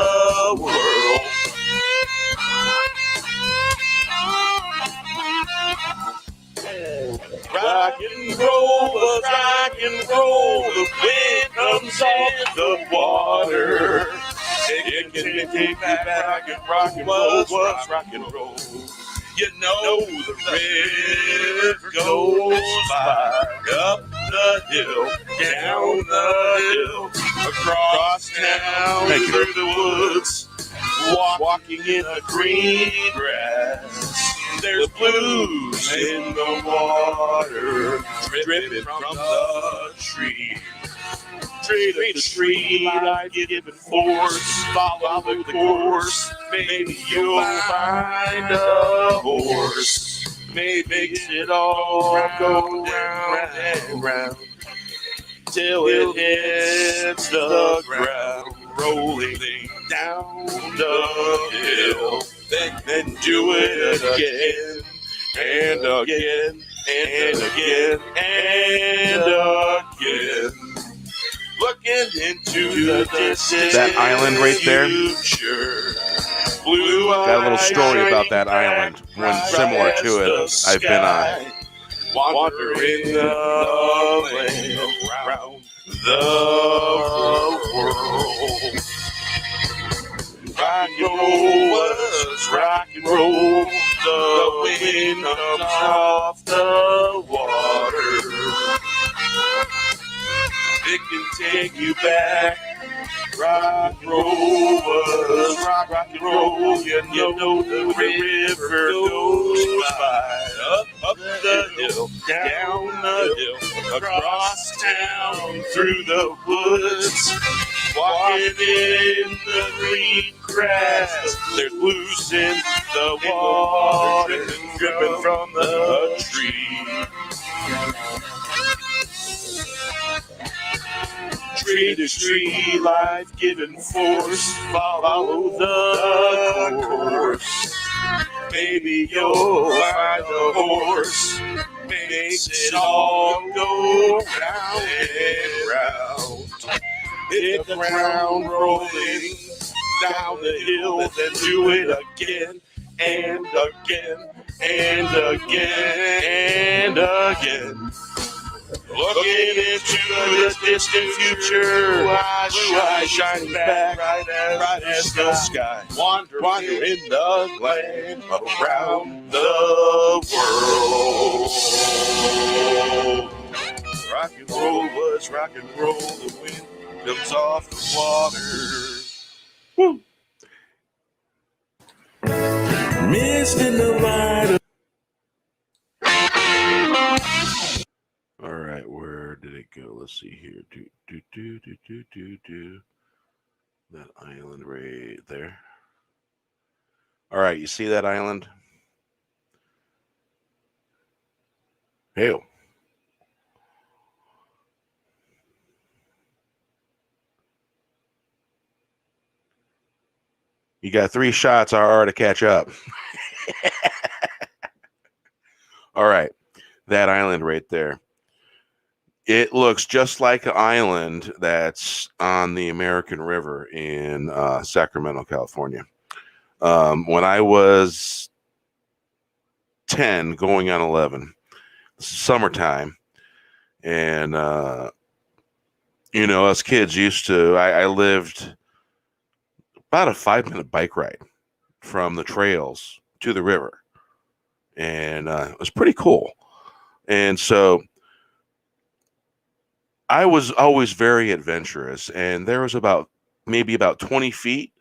Rock and roll, the wind comes off the water. It can take you back and rock and roll. You know the river goes by, up the hill, down the hill, across town, through the woods, walking in the green grass. There's blues in the water, dripping from the tree. Tree to tree, life-giving force, follow the course. Maybe you'll find a horse, maybe it all go round and round till it hits the ground. rolling down the hill. Then do it again and again and again and again. Looking into the distance. That island right there. Future. Blue Got a little story about that island, one similar to it I've been on. Wandering the land around the world. Rock and roll was rock and roll. The wind comes off the water. It can take you back. Rock and roll was rock and roll. You know the river goes by. Up the hill, down the hill, across town, through the woods. Walking in the green grass, there's blues in the water, dripping from the tree. Tree to tree, life-giving force, follow the course. Maybe you'll find a horse, makes it all go round and round. Hit the ground rolling down the hill, then do it again and again and again and again. Looking into the distant future, blue eyes shining back, bright as the sky. Wandering the land around the world. Rock and roll was rock and roll, the wind comes off the water. Woo! Mist in the light. All right, where did it go? Let's see here. That island right there. All right, you see that island? Hail. You got 3 shots RR to catch up. All right, that island right there. It looks just like an island that's on the American River in Sacramento, California. When I was 10, going on 11, summertime, and you know, us kids used to. I lived about a 5-minute bike ride from the trails to the river, and it was pretty cool. And so I was always very adventurous, and there was maybe about 20 feet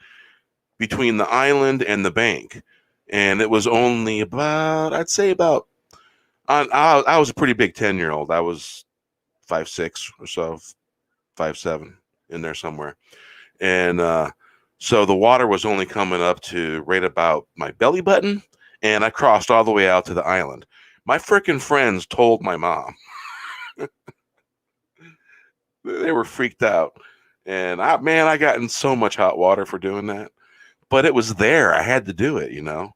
between the island and the bank, and it was only about, I'd say about, I was a pretty big 10-year-old. I was 5'6" or so, 5'7", in there somewhere, and so the water was only coming up to right about my belly button, and I crossed all the way out to the island. My frickin' friends told my mom. They were freaked out, and I got in so much hot water for doing that, but it was there. I had to do it, you know.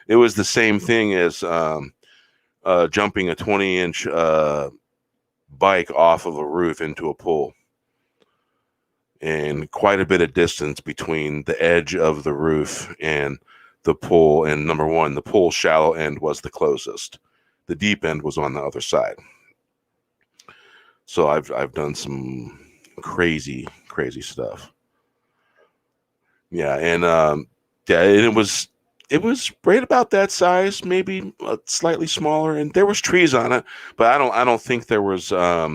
It was the same thing as jumping a 20-inch bike off of a roof into a pool, and quite a bit of distance between the edge of the roof and the pool. And number one, the pool shallow end was the closest. The deep end was on the other side. So I've done some crazy stuff. Yeah, and it was right about that size, maybe slightly smaller, and there was trees on it, but I don't think there was I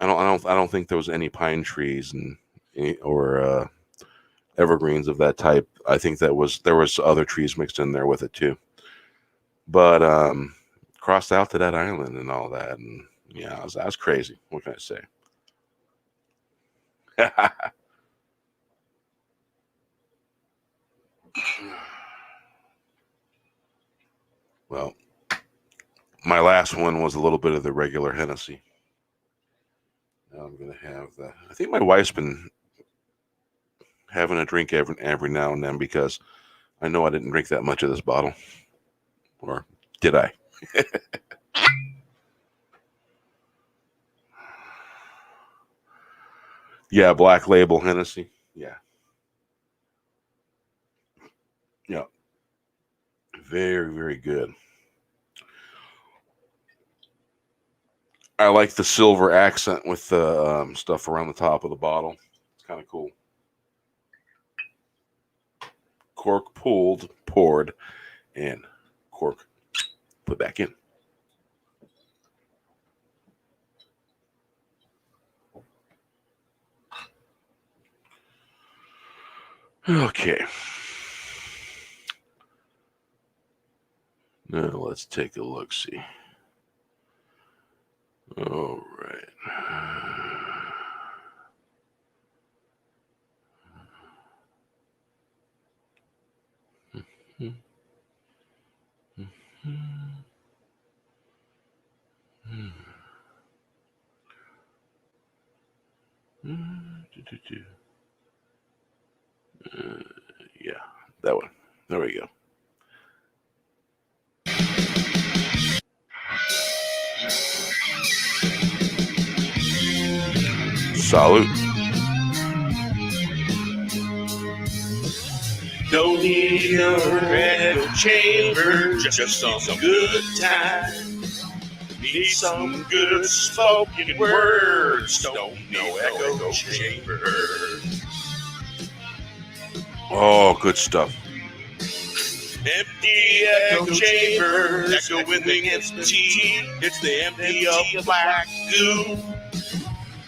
don't think there was any pine trees or evergreens of that type. I think there was other trees mixed in there with it too. But crossed out to that island and all that, and yeah, I was crazy. What can I say? Well, my last one was a little bit of the regular Hennessy. Now I'm gonna have that. I think my wife's been having a drink every now and then because I know I didn't drink that much of this bottle. Or did I? Yeah, Black Label Hennessy. Yeah. Yeah. Very, very good. I like the silver accent with the stuff around the top of the bottle. It's kind of cool. Cork pulled, poured, and cork put back in. Okay. Now let's take a look. See. All right. Yeah, that one. There we go. Salute. Don't need no echo chamber, just some good time. Need some good spoken words, don't need no echo chamber. Oh, good stuff. Empty echo chamber, echoing the empty. It's the empty of black goo.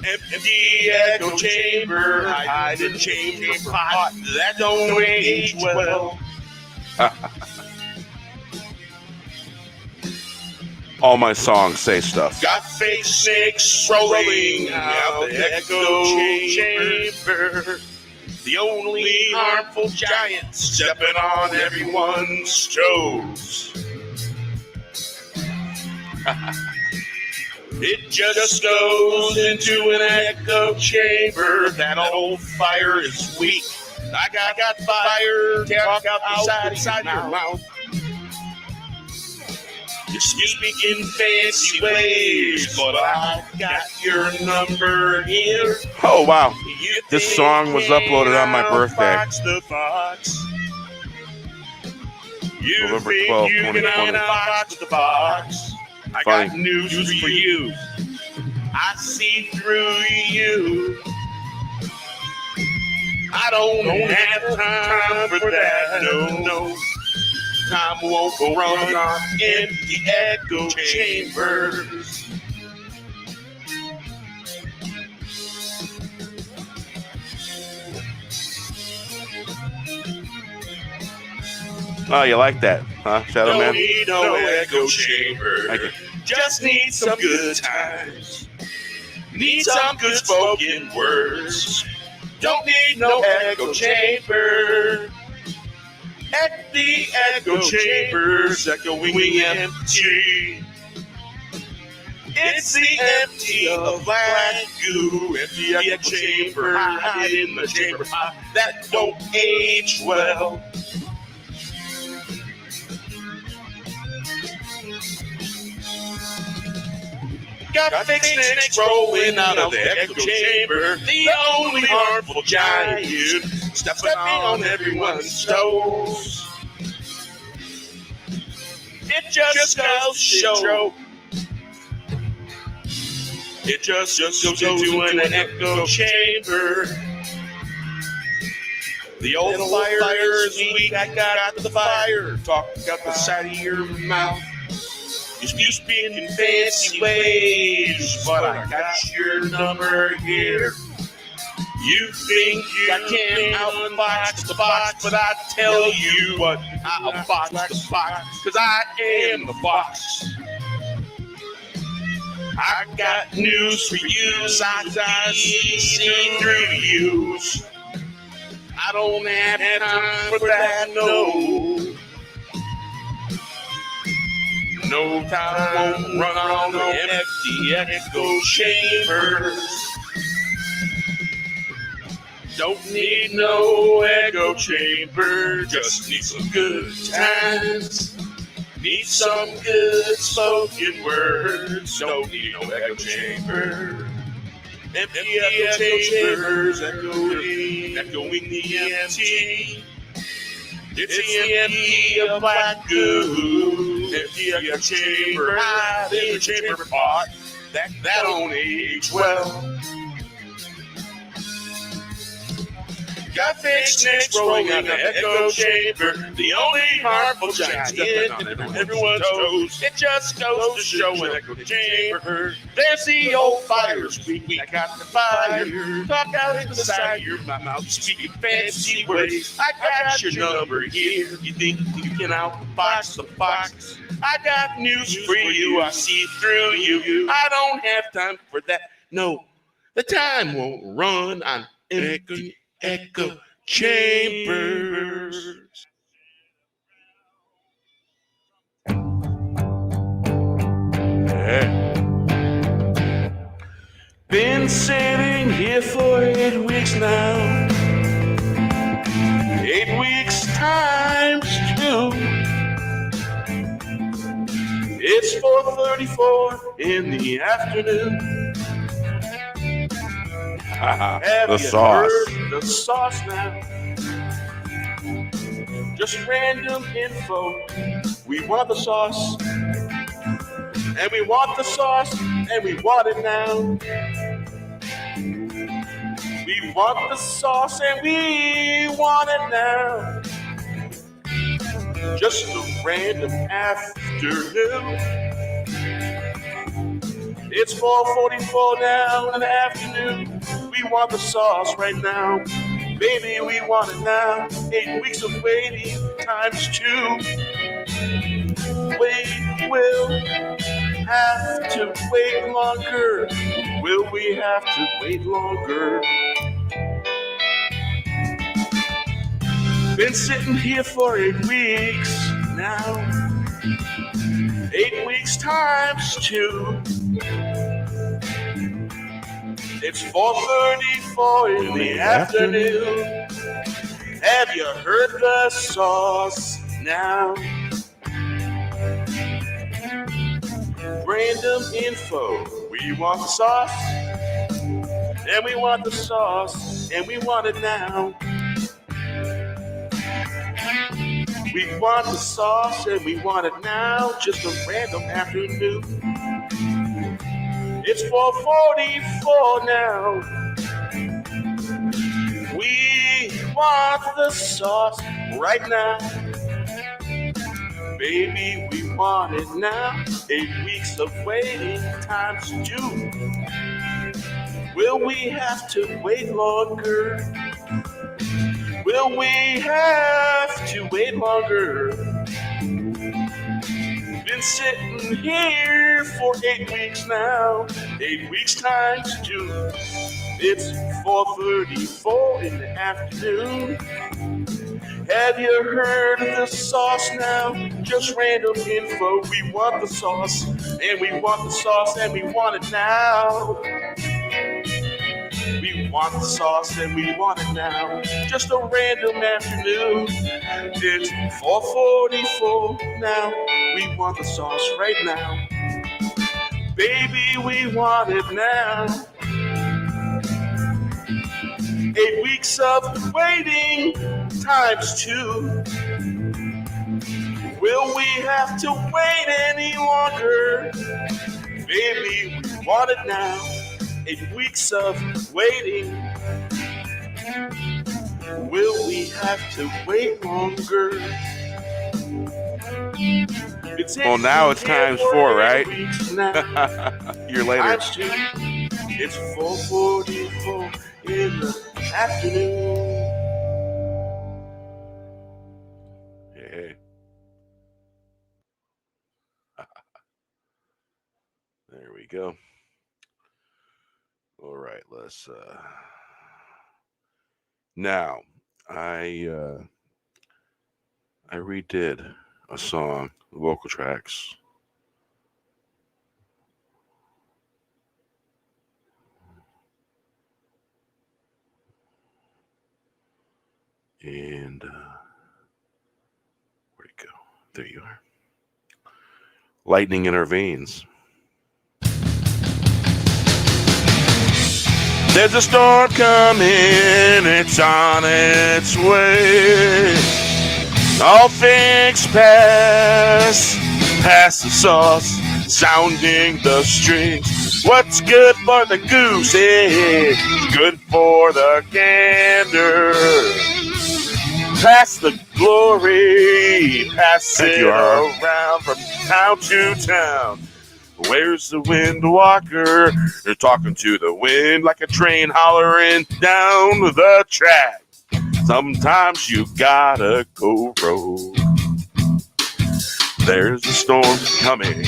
Empty echo chamber, hide in chamber pot that don't age well. All my songs say stuff. Got fake snakes rolling out the echo chamber. The only harmful giant stepping on everyone's toes. It just goes into an echo chamber. That old fire is weak. I got fire, talk out the side of your mouth. You speak in fancy ways, but I got your number here. Oh, wow. This song was uploaded on my birthday. November 12th, 2020. I got news for you. I see through you. I don't have time for that, no. Time won't run on empty echo chambers. Oh, you like that, huh, Shadow Don't Man? need no echo chamber. Thank you. Just need some good times. Need some good spoken words. Don't need no echo chamber. At the echo chambers, echoing empty. It's the empty of black goo. Empty echo chamber, hide in the chamber pot that don't age well. Got fake snakes rolling out of the echo chamber. The only harmful giant stepping on everyone's toes. It just goes to show. It just goes into an echo chamber. The old fire is weak. I got the fire. Talk out the side of your mouth. You speak in fancy ways, but I got your number here. You think I can outbox the box, but I tell you what, I'll box the box, cause I am the box. I got news for you, I see through you. I don't have time for that, no. No time won't run on no empty echo chambers. Don't need no echo chamber, just need some good times. Need some good spoken words, don't need no echo chamber. Empty echo chambers echoing the empty. It's the empty of black goo. Empty echo chamber, hide in the chamber pot. That don't age well. Got fake snakes rolling out the echo chamber. The only harmful giant on everyone's toes. It just goes to show an echo chamber. There's the old fire squeak. I got the fire. Talk out in the side of your mouth, speaking fancy ways. I got your number here. You think you can outfox the fox? I got news for you. I see through you. I don't have time for that. No, the time won't run on empty echo chambers. Been sitting here for 8 weeks now. 8 weeks times 2. It's 4:34 in the afternoon. Have The you sauce. heard the sauce now? Just random info. We want the sauce. And we want the sauce. And we want it now. We want the sauce. And we want it now. Just a random afternoon. It's 4:44 now in the afternoon. We want the sauce right now. Baby, we want it now. 8 weeks of waiting times 2. We will have to wait longer. Will we have to wait longer? Been sitting here for 8 weeks now. 8 weeks times 2. It's 4:34 in the afternoon. Have you heard the sauce now? Random info. We want the sauce. And we want the sauce. And we want it now. We want the sauce and we want it now. Just a random afternoon. It's 4:44 now. We want the sauce right now. Baby, we want it now. 8 weeks of waiting times 2. Will we have to wait longer? Will we have to wait longer? Been sitting here for 8 weeks now. 8 weeks times 2. It's 4:34 in the afternoon. Have you heard of the sauce now? Just random info. We want the sauce, and we want the sauce, and we want it now. We want the sauce, and we want it now. Just a random afternoon. It's 4:44 now. We want the sauce right now. Baby, we want it now. 8 weeks of waiting times 2. Will we have to wait any longer? Baby, we want it now. 8 weeks of waiting. Will we have to wait longer? Well, now it's times 4, right? Year later. Times 2. It's 4:44 in the afternoon. Hey. There we go. All right, let's now I redid a song, vocal tracks. And where'd it go? There you are. Lightning in our veins. There's a storm coming, it's on its way. All things pass, past the sauce, sounding the strings. What's good for the goose is good for the gander. Pass the glory, pass it around from town to town. Where's the wind walker? You're talking to the wind like a train hollering down the track. Sometimes you gotta go rogue. There's a storm coming.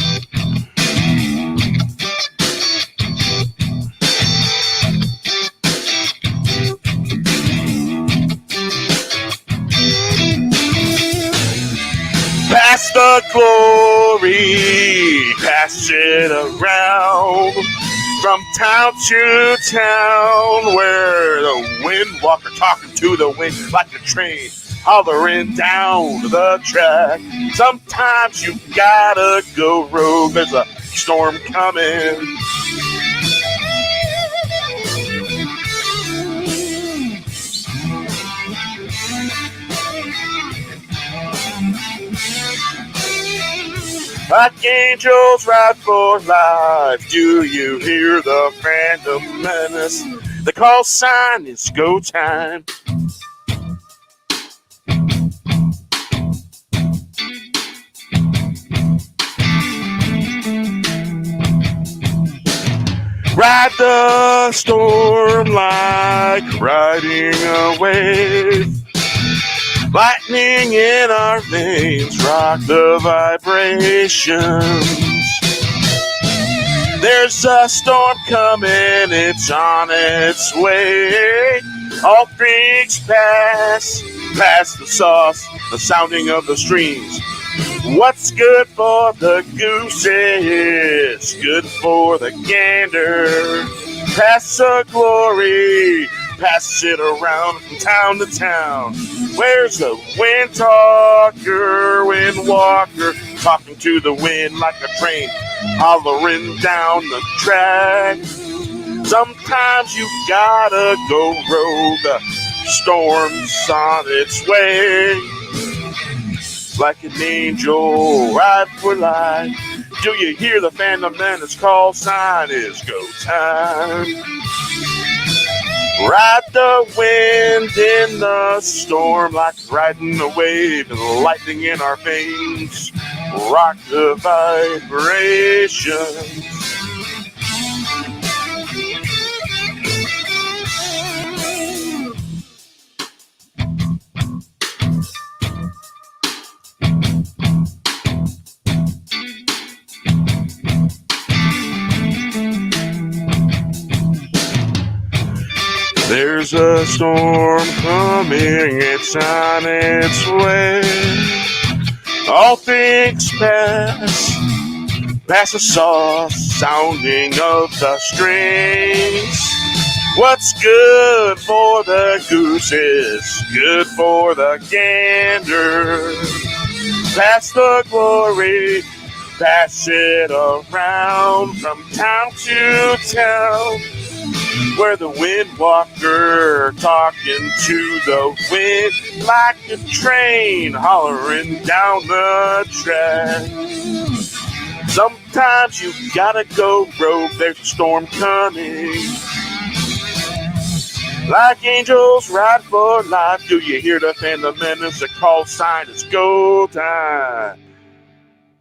Pass the glory, pass it around from town to town, where the wind walker talking to the wind like a train hollering down the track. Sometimes you gotta go rogue. There's a storm coming. Like angels ride for life, do you hear the phantom menace? The call sign is go time. Ride the storm like riding a wave. Lightning in our veins, rock the vibrations. There's a storm coming, it's on its way. All things pass, past the sauce, the sounding of the streams. What's good for the goose is good for the gander. Pass the glory, pass it around from town to town. Where's the wind talker, wind walker, talking to the wind like a train, hollering down the track? Sometimes you gotta go rogue, the storm's on its way. Like an angel, ride for life. Do you hear the phantom menace call sign is go time? Ride the wind in the storm like riding a wave and lightning in our veins. Rock the vibrations. There's a storm coming, it's on its way. All things pass, past the sauce, sounding of the strings. What's good for the goose is good for the gander. Pass the glory, pass it around from town to town. Where the wind walker talking to the wind like a train hollering down the track. Sometimes you gotta go rogue, there's a storm coming. Like angels ride for life, do you hear the phantom menace? The call sign is go time.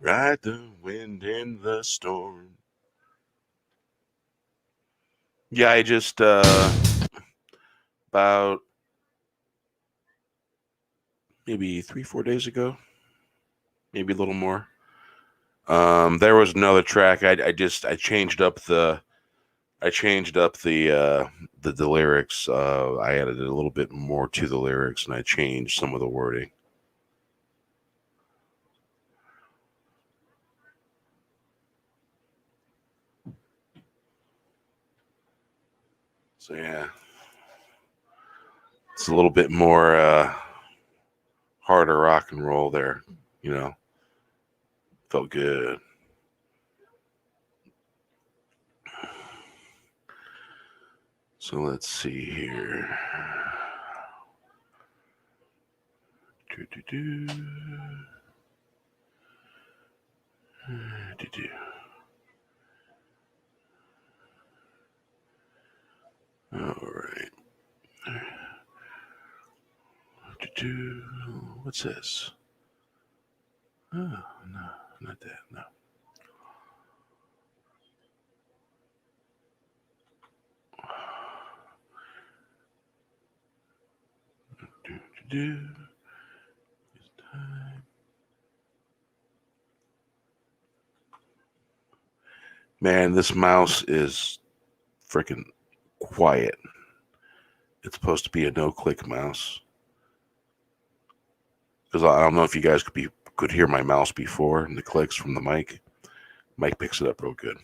Ride the wind in the storm. Yeah, I just about maybe 3-4 days ago, maybe a little more. There was another track. I changed up the lyrics. I added a little bit more to the lyrics, and I changed some of the wording. So yeah, It's a little bit more harder rock and roll there, Felt good. So let's see here. All right. What's this? Oh, no, not that. No. Man, this mouse is freaking quiet. It's supposed to be a no-click mouse. Because I don't know if you guys could hear my mouse before and the clicks from the mic. Mic picks it up real good.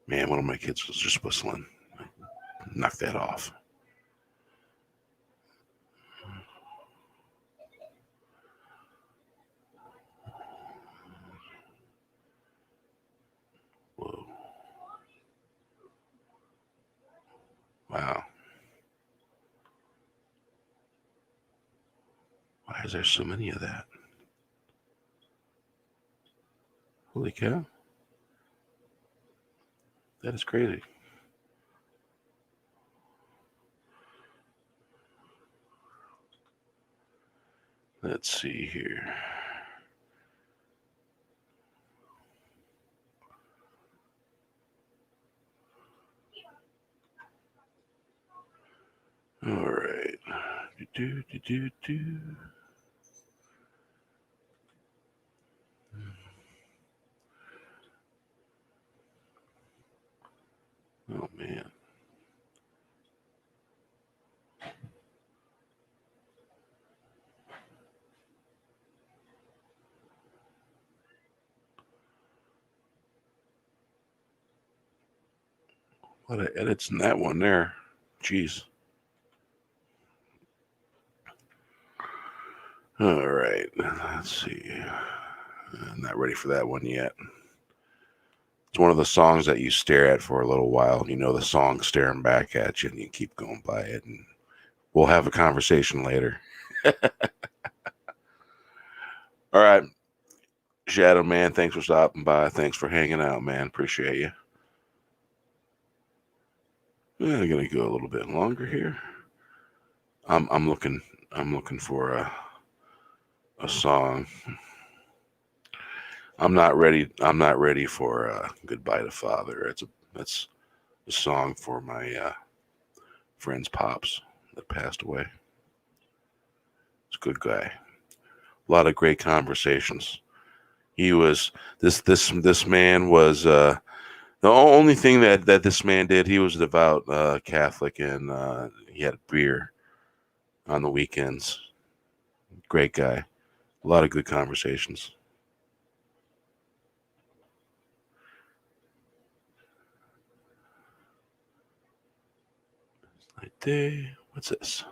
Man, one of my kids was just whistling. Knock that off. Whoa. Wow. Why is there so many of that? Holy cow. That is crazy. Let's see here. All right. Oh, man. A lot of edits in that one there. Jeez. All right. Let's see. I'm not ready for that one yet. It's one of the songs that you stare at for a little while. The song staring back at you, and you keep going by it. And we'll have a conversation later. All right. Shadow Man, thanks for stopping by. Thanks for hanging out, man. Appreciate you. I'm gonna go a little bit longer here. I'm looking for a song. I'm not ready for Goodbye to Father. That's a song for my friend's pops that passed away. He's a good guy. A lot of great conversations. He was this man was the only thing that this man did. He was a devout Catholic, and he had beer on the weekends. Great guy. A lot of good conversations. Right there. What's this?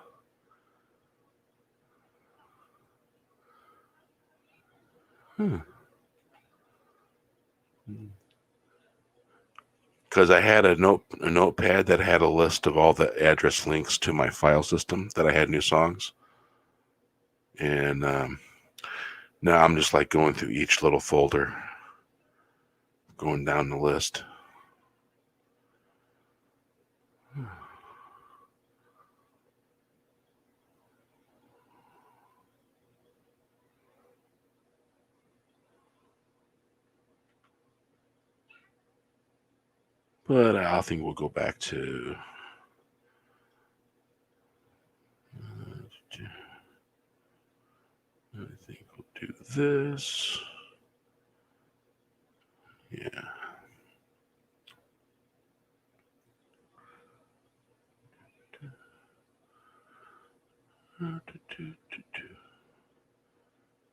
Because I had a notepad that had a list of all the address links to my file system that I had new songs. And now I'm just like going through each little folder, going down the list. But I think we'll go back to I think we'll do this. Yeah.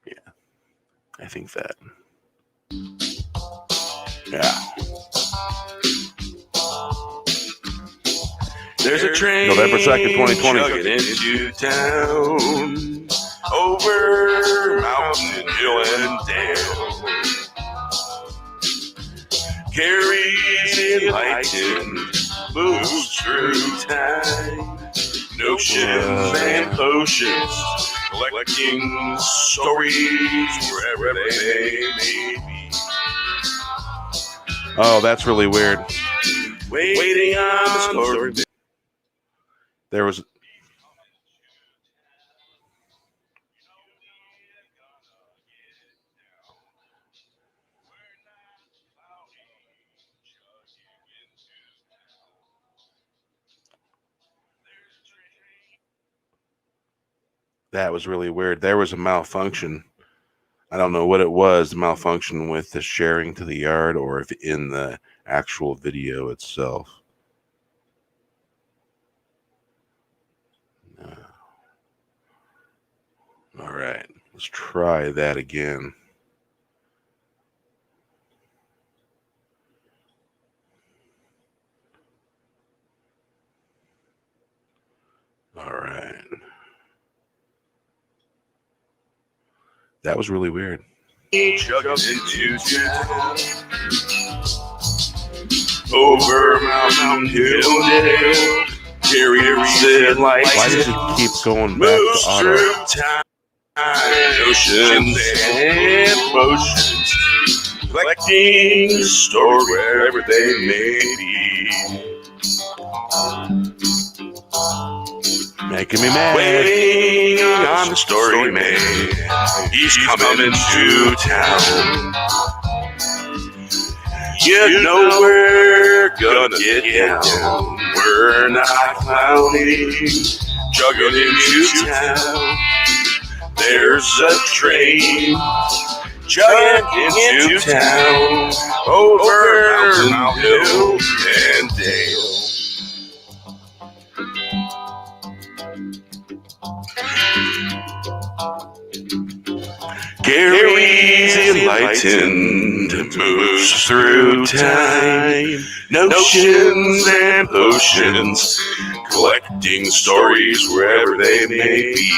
Yeah. I think that. Yeah. There's a train November 2nd, 2020. chugging into town, over mountain, hill, and dale. Carries enlightened, moves through time. Notions and potions, collecting stories wherever they may be. Oh, that's really weird. Waiting on the story. There was... That was really weird. There was a malfunction. I don't know what it was, the malfunction with the sharing to the yard or if in the actual video itself. All right, let's try that again. All right. That was really weird. Chugging into town, over mountain, hill, and dale. Carries light. Why does it keep going back to Moves auto? through time, oceans and motions, collecting stories wherever they may be. Making me mad. Waiting on the story man, he's coming to town. You know we're gonna get down, we're not clowning. Chugging into town, there's a train chugging into town, over mountain, hill, and dale. Carries enlightened, moves through time, notions and potions, collecting stories wherever they may be.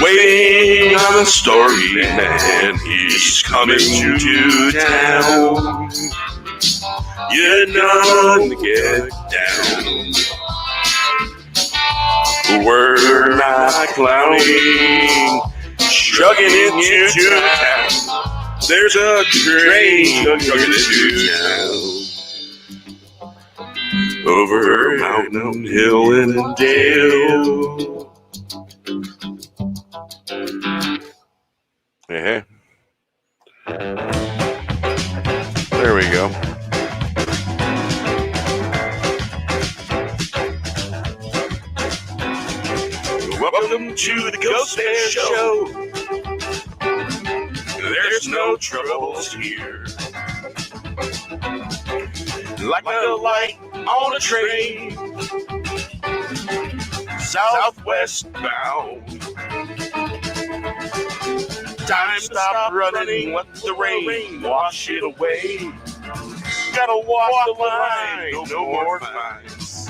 Waiting on the story man, he's coming to town. You know to get down, we're not clowning. Chugging into town, there's a train chugging into town, over mountain, hill, and dale. Hey, hey. There we go. Welcome to the Ghost Bear Show. There's no troubles here. Like a light on a train, southwest bound. Time stop running, let the rain wash it away. Gotta walk the line, no more fines.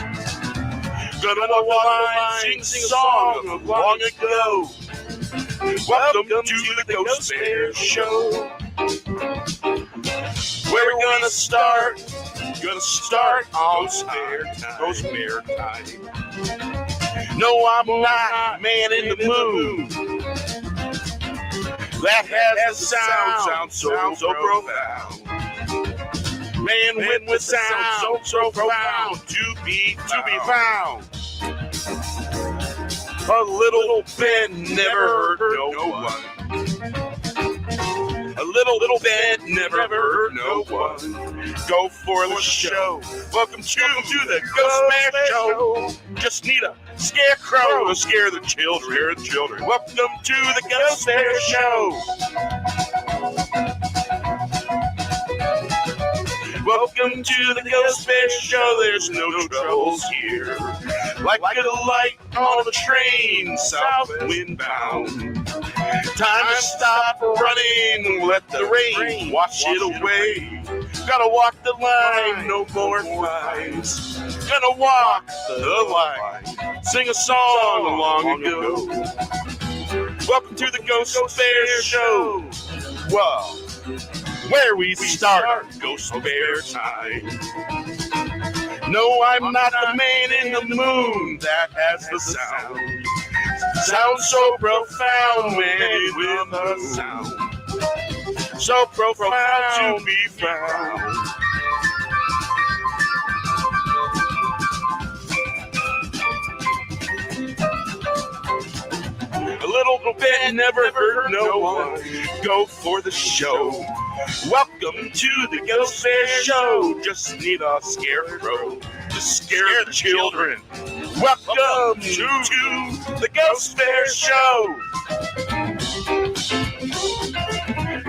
Gonna walk the line, sing a song of long ago. Welcome to the Ghost Bear Show. We're gonna start on Ghost Bear time. No, I'm not man in the moon. That has the sound so profound. Man with sound so profound to be found. A little bit never hurt no one. A little bit never hurt no one. Go for the show. Welcome to the Ghost Bear Show. Just need a scarecrow to scare the children. Welcome to the Ghost Bear Show. Welcome to the Ghost Bear Show. There's no troubles here. Like a light on a train, south wind bound. Time to stop running, let the rain wash it away. Gotta walk the line, no more flies. Gonna walk the line, sing a song long ago. Welcome to the Ghost Bear Show. Whoa, where we start Ghost Bear time. No, I'm not the man in the moon that has the sound. Sounds so profound when with a sound. So profound to be found. A little bit never hurt no one. Go for the show. Welcome to the Ghost Bear Show. Just need a scarecrow to scare the children. Welcome to the Ghost Bear Show.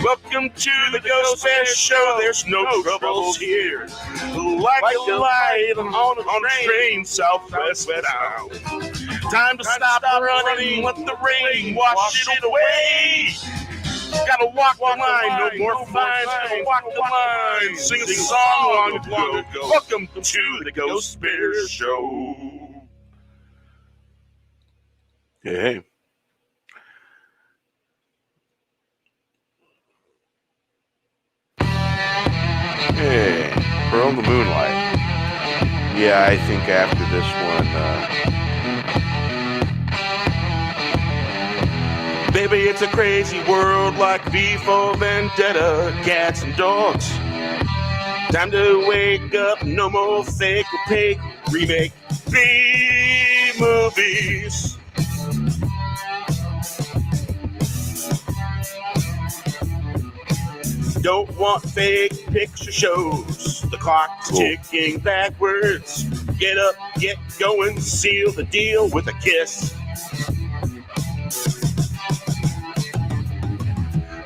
Welcome to the Ghost Bear Show. There's no troubles here. Like a light on a train southwest bound. Time to stop running, let the rain wash it away. Gotta walk the line, no more fines. Gotta walk the line, sing a song long ago. Welcome to the Ghost Bear Show. Hey. Hey, Pearl in the Moonlight. Yeah, I think after this one, baby, it's a crazy world like V for Vendetta, cats and dogs. Time to wake up, no more fake opaque remake B movies. Don't want fake picture shows. The clock's ticking backwards. Get up, get going, seal the deal with a kiss.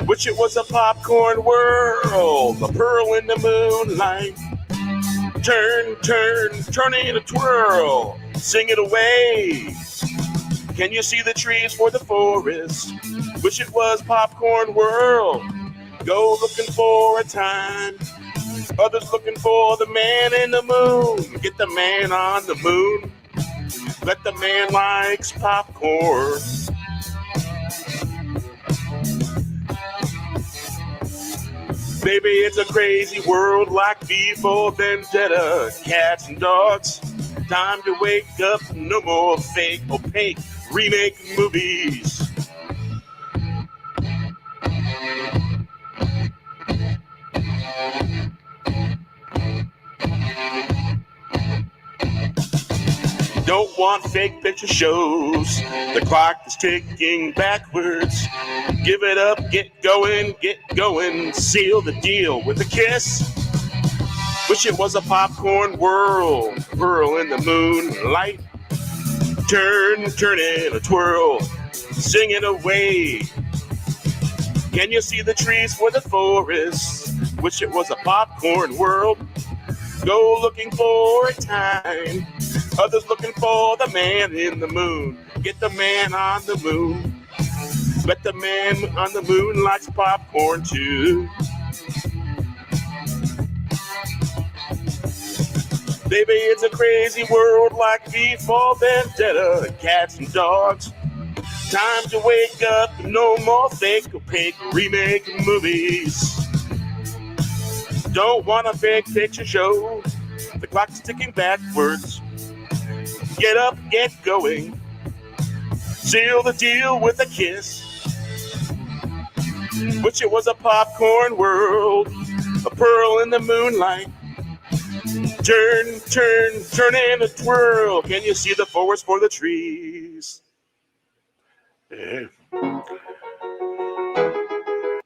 Wish it was a popcorn world, a pearl in the moonlight. Turn, turn, turn in a twirl, sing it away. Can you see the trees for the forest? Wish it was popcorn world. Go looking for a time. Others looking for the man in the moon. Get the man on the moon. Let the man likes popcorn. Baby, it's a crazy world like V for Vendetta, cats and dogs. Time to wake up, no more fake, opaque remake movies. Don't want fake picture shows. The clock is ticking backwards. Give it up, get going, seal the deal with a kiss. Wish it was a popcorn world, pearl in the moonlight. Turn, turn in a twirl, sing it away. Can you see the trees for the forest? Wish it was a popcorn world. Go looking for a time. Others looking for the man in the moon. Get the man on the moon. Let the man on the moon likes popcorn too. Baby, it's a crazy world like V for Vendetta, cats and dogs. Time to wake up, no more fake opaque remake movies. Don't want a fake picture show. The clock's ticking backwards. Get up, get going. Seal the deal with a kiss. Wish it was a popcorn world, a pearl in the moonlight. Turn, turn, turn in a twirl. Can you see the forest for the trees? Yeah.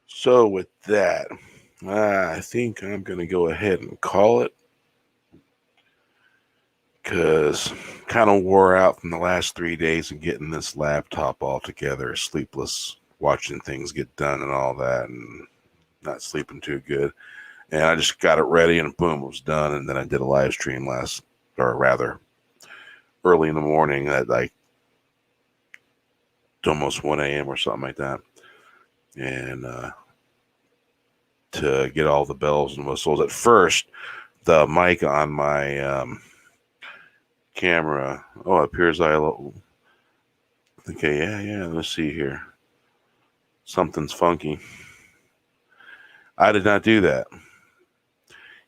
So with that, I think I'm going to go ahead and call it. Because kind of wore out from the last 3 days of getting this laptop all together, sleepless, watching things get done and all that, and not sleeping too good. And I just got it ready, and boom, it was done. And then I did a live stream early in the morning at like almost 1 a.m. or something like that. and to get all the bells and whistles. At first, the mic on my camera, it appears okay, yeah, let's see here. Something's funky. I did not do that.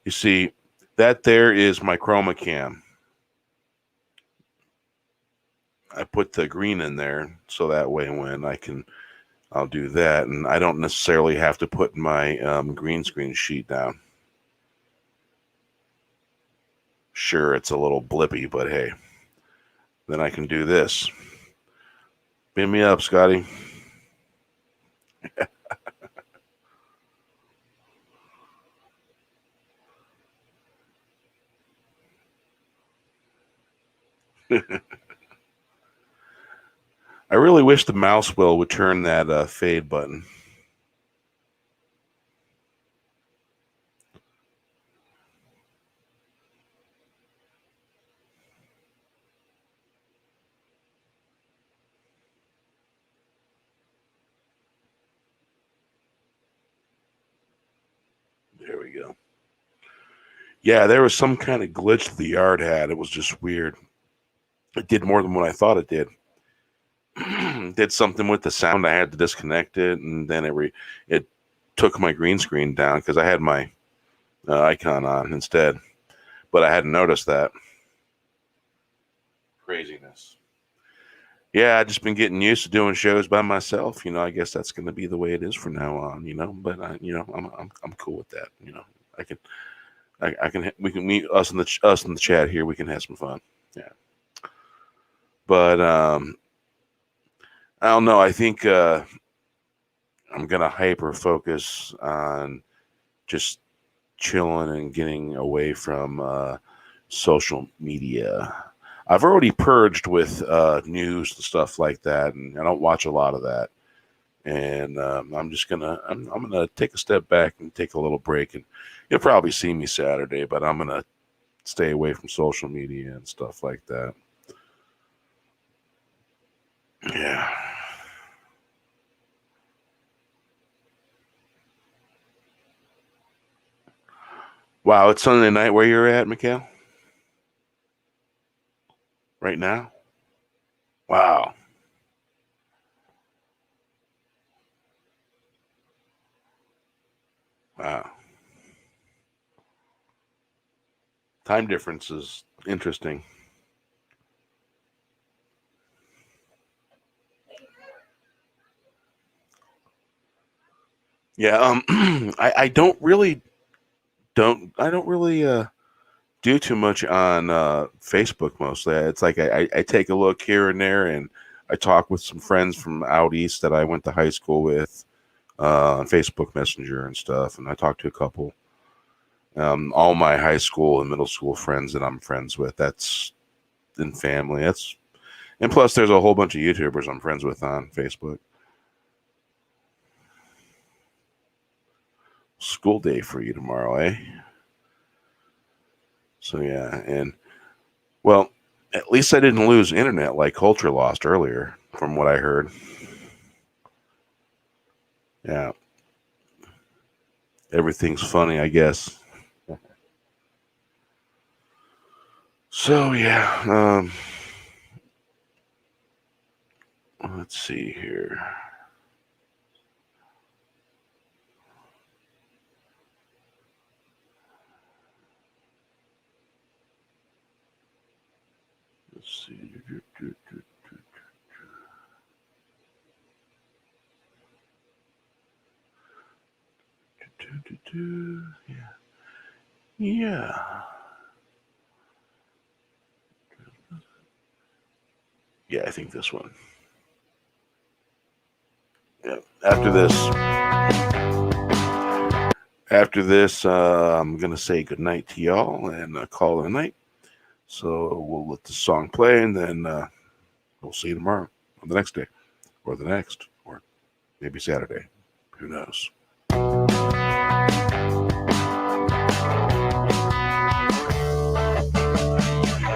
You see, that there is my chroma cam. I put the green in there so that way when I'll do that, and I don't necessarily have to put my green screen sheet down. Sure, it's a little blippy, but hey, then I can do this. Beam me up, Scotty. I really wish the mouse wheel would turn that fade button. There we go. Yeah, there was some kind of glitch the yard had. It was just weird. It did more than what I thought it did. Did something with the sound. I had to disconnect it, and then it took my green screen down because I had my icon on instead. But I hadn't noticed that. Craziness. Yeah, I've just been getting used to doing shows by myself. I guess that's going to be the way it is from now on. But I'm cool with that. I can we can meet us in the chat here. We can have some fun. Yeah. But I don't know. I think I'm gonna hyper focus on just chilling and getting away from social media. I've already purged with news and stuff like that, and I don't watch a lot of that. And I'm gonna take a step back and take a little break, and you'll probably see me Saturday, but I'm gonna stay away from social media and stuff like that. Yeah. Wow, it's Sunday night where you're at, Mikhail? Right now? Wow. Wow. Time difference is interesting. Yeah, I don't really do too much on Facebook mostly. It's like I take a look here and there, and I talk with some friends from out east that I went to high school with on Facebook Messenger and stuff, and I talked to a couple. All my high school and middle school friends that I'm friends with, that's in family. And plus there's a whole bunch of YouTubers I'm friends with on Facebook. School day for you tomorrow, eh? So yeah, and well, at least I didn't lose internet like Culture lost earlier, from what I heard. Yeah. Everything's funny, I guess. So yeah, let's see here. Let's see. Yeah. Yeah. Yeah, I think this one. Yeah. After this, I'm gonna say goodnight to y'all and call it a night. So we'll let the song play, and then we'll see you tomorrow, or the next day, or the next, or maybe Saturday. Who knows?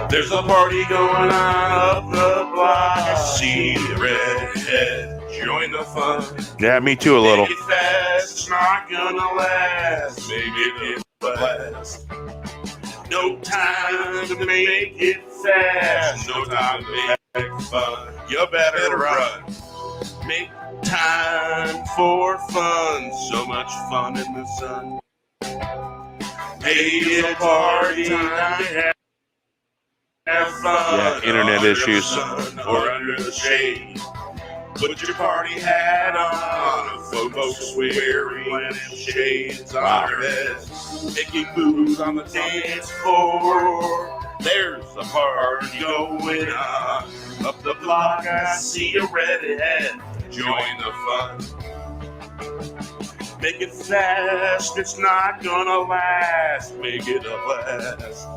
There's a party going on up the block. I see the redhead join the fun. Yeah, me too a little. Make it fast, it's not gonna last. Make it blast. No time to make it fast. No time to make it fun. You better run. Make time for fun. So much fun in the sun. Hey, it's a party time to have fun. Yeah, internet under issues. The sun or under the shade. Put your party hat on. Folks wearing lampshades on their heads. Making moves on the dance floor. There's a party going on. Up the block, I see a redhead. Join the fun. Make it fast, it's not gonna last. Make it a blast.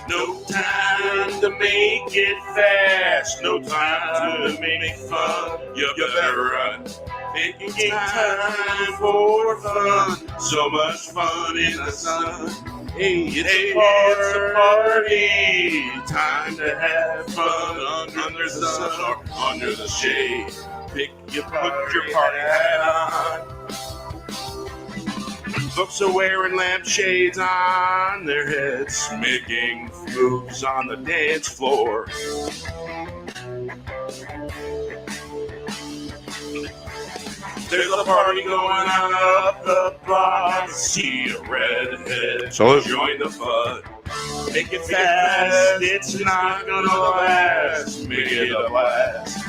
No time to make it fast. No time to make fun. You better run. Making time for fun. So much fun in the sun. Hey, it's a party. Time to have fun under the sun or under the shade. Put your party hat on. Folks are wearing lampshades on their heads, making moves on the dance floor. There's a party going on up the block. See a redhead. Salute. Join the fun. Make it fast. It's not gonna last. Make it a blast.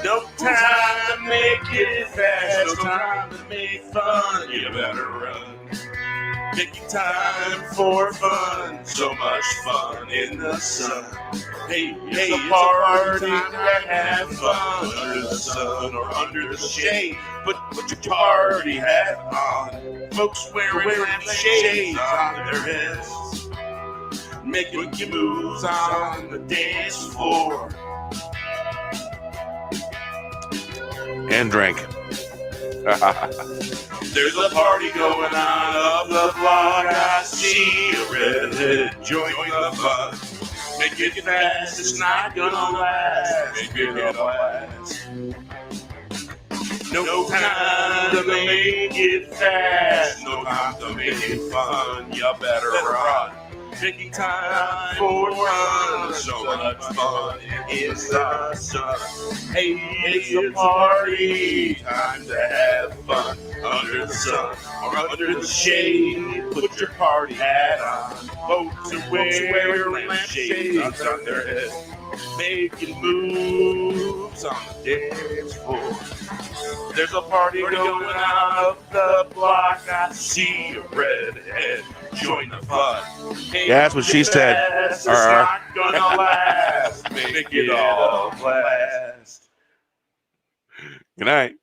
No time to make it fast. No time to make fun. You better run. Making time for fun. So much fun in the sun. Hey, it's a party time to have fun under the sun or under the shade. Put your party hat on. Folks wearing lampshades on their heads. Making your moves on the dance floor. And drink. There's a party going on up the block. I see a redhead. Join the fun. Make it fast, it's not gonna last. Make it a blast. No time to make it fast. No time to make it fun. You better run. Taking time for fun. So much fun in the sun. Hey, it's a party. Time to have fun under the sun or under the shade. Put your party hat on. Folks are wearing lampshades on their head. Making moves on the dance floor. There's a party going on up the block. I see a redhead. Join the fun. Hey, Yeah, that's what she said. It's not gonna last. Make it all blast. Good night.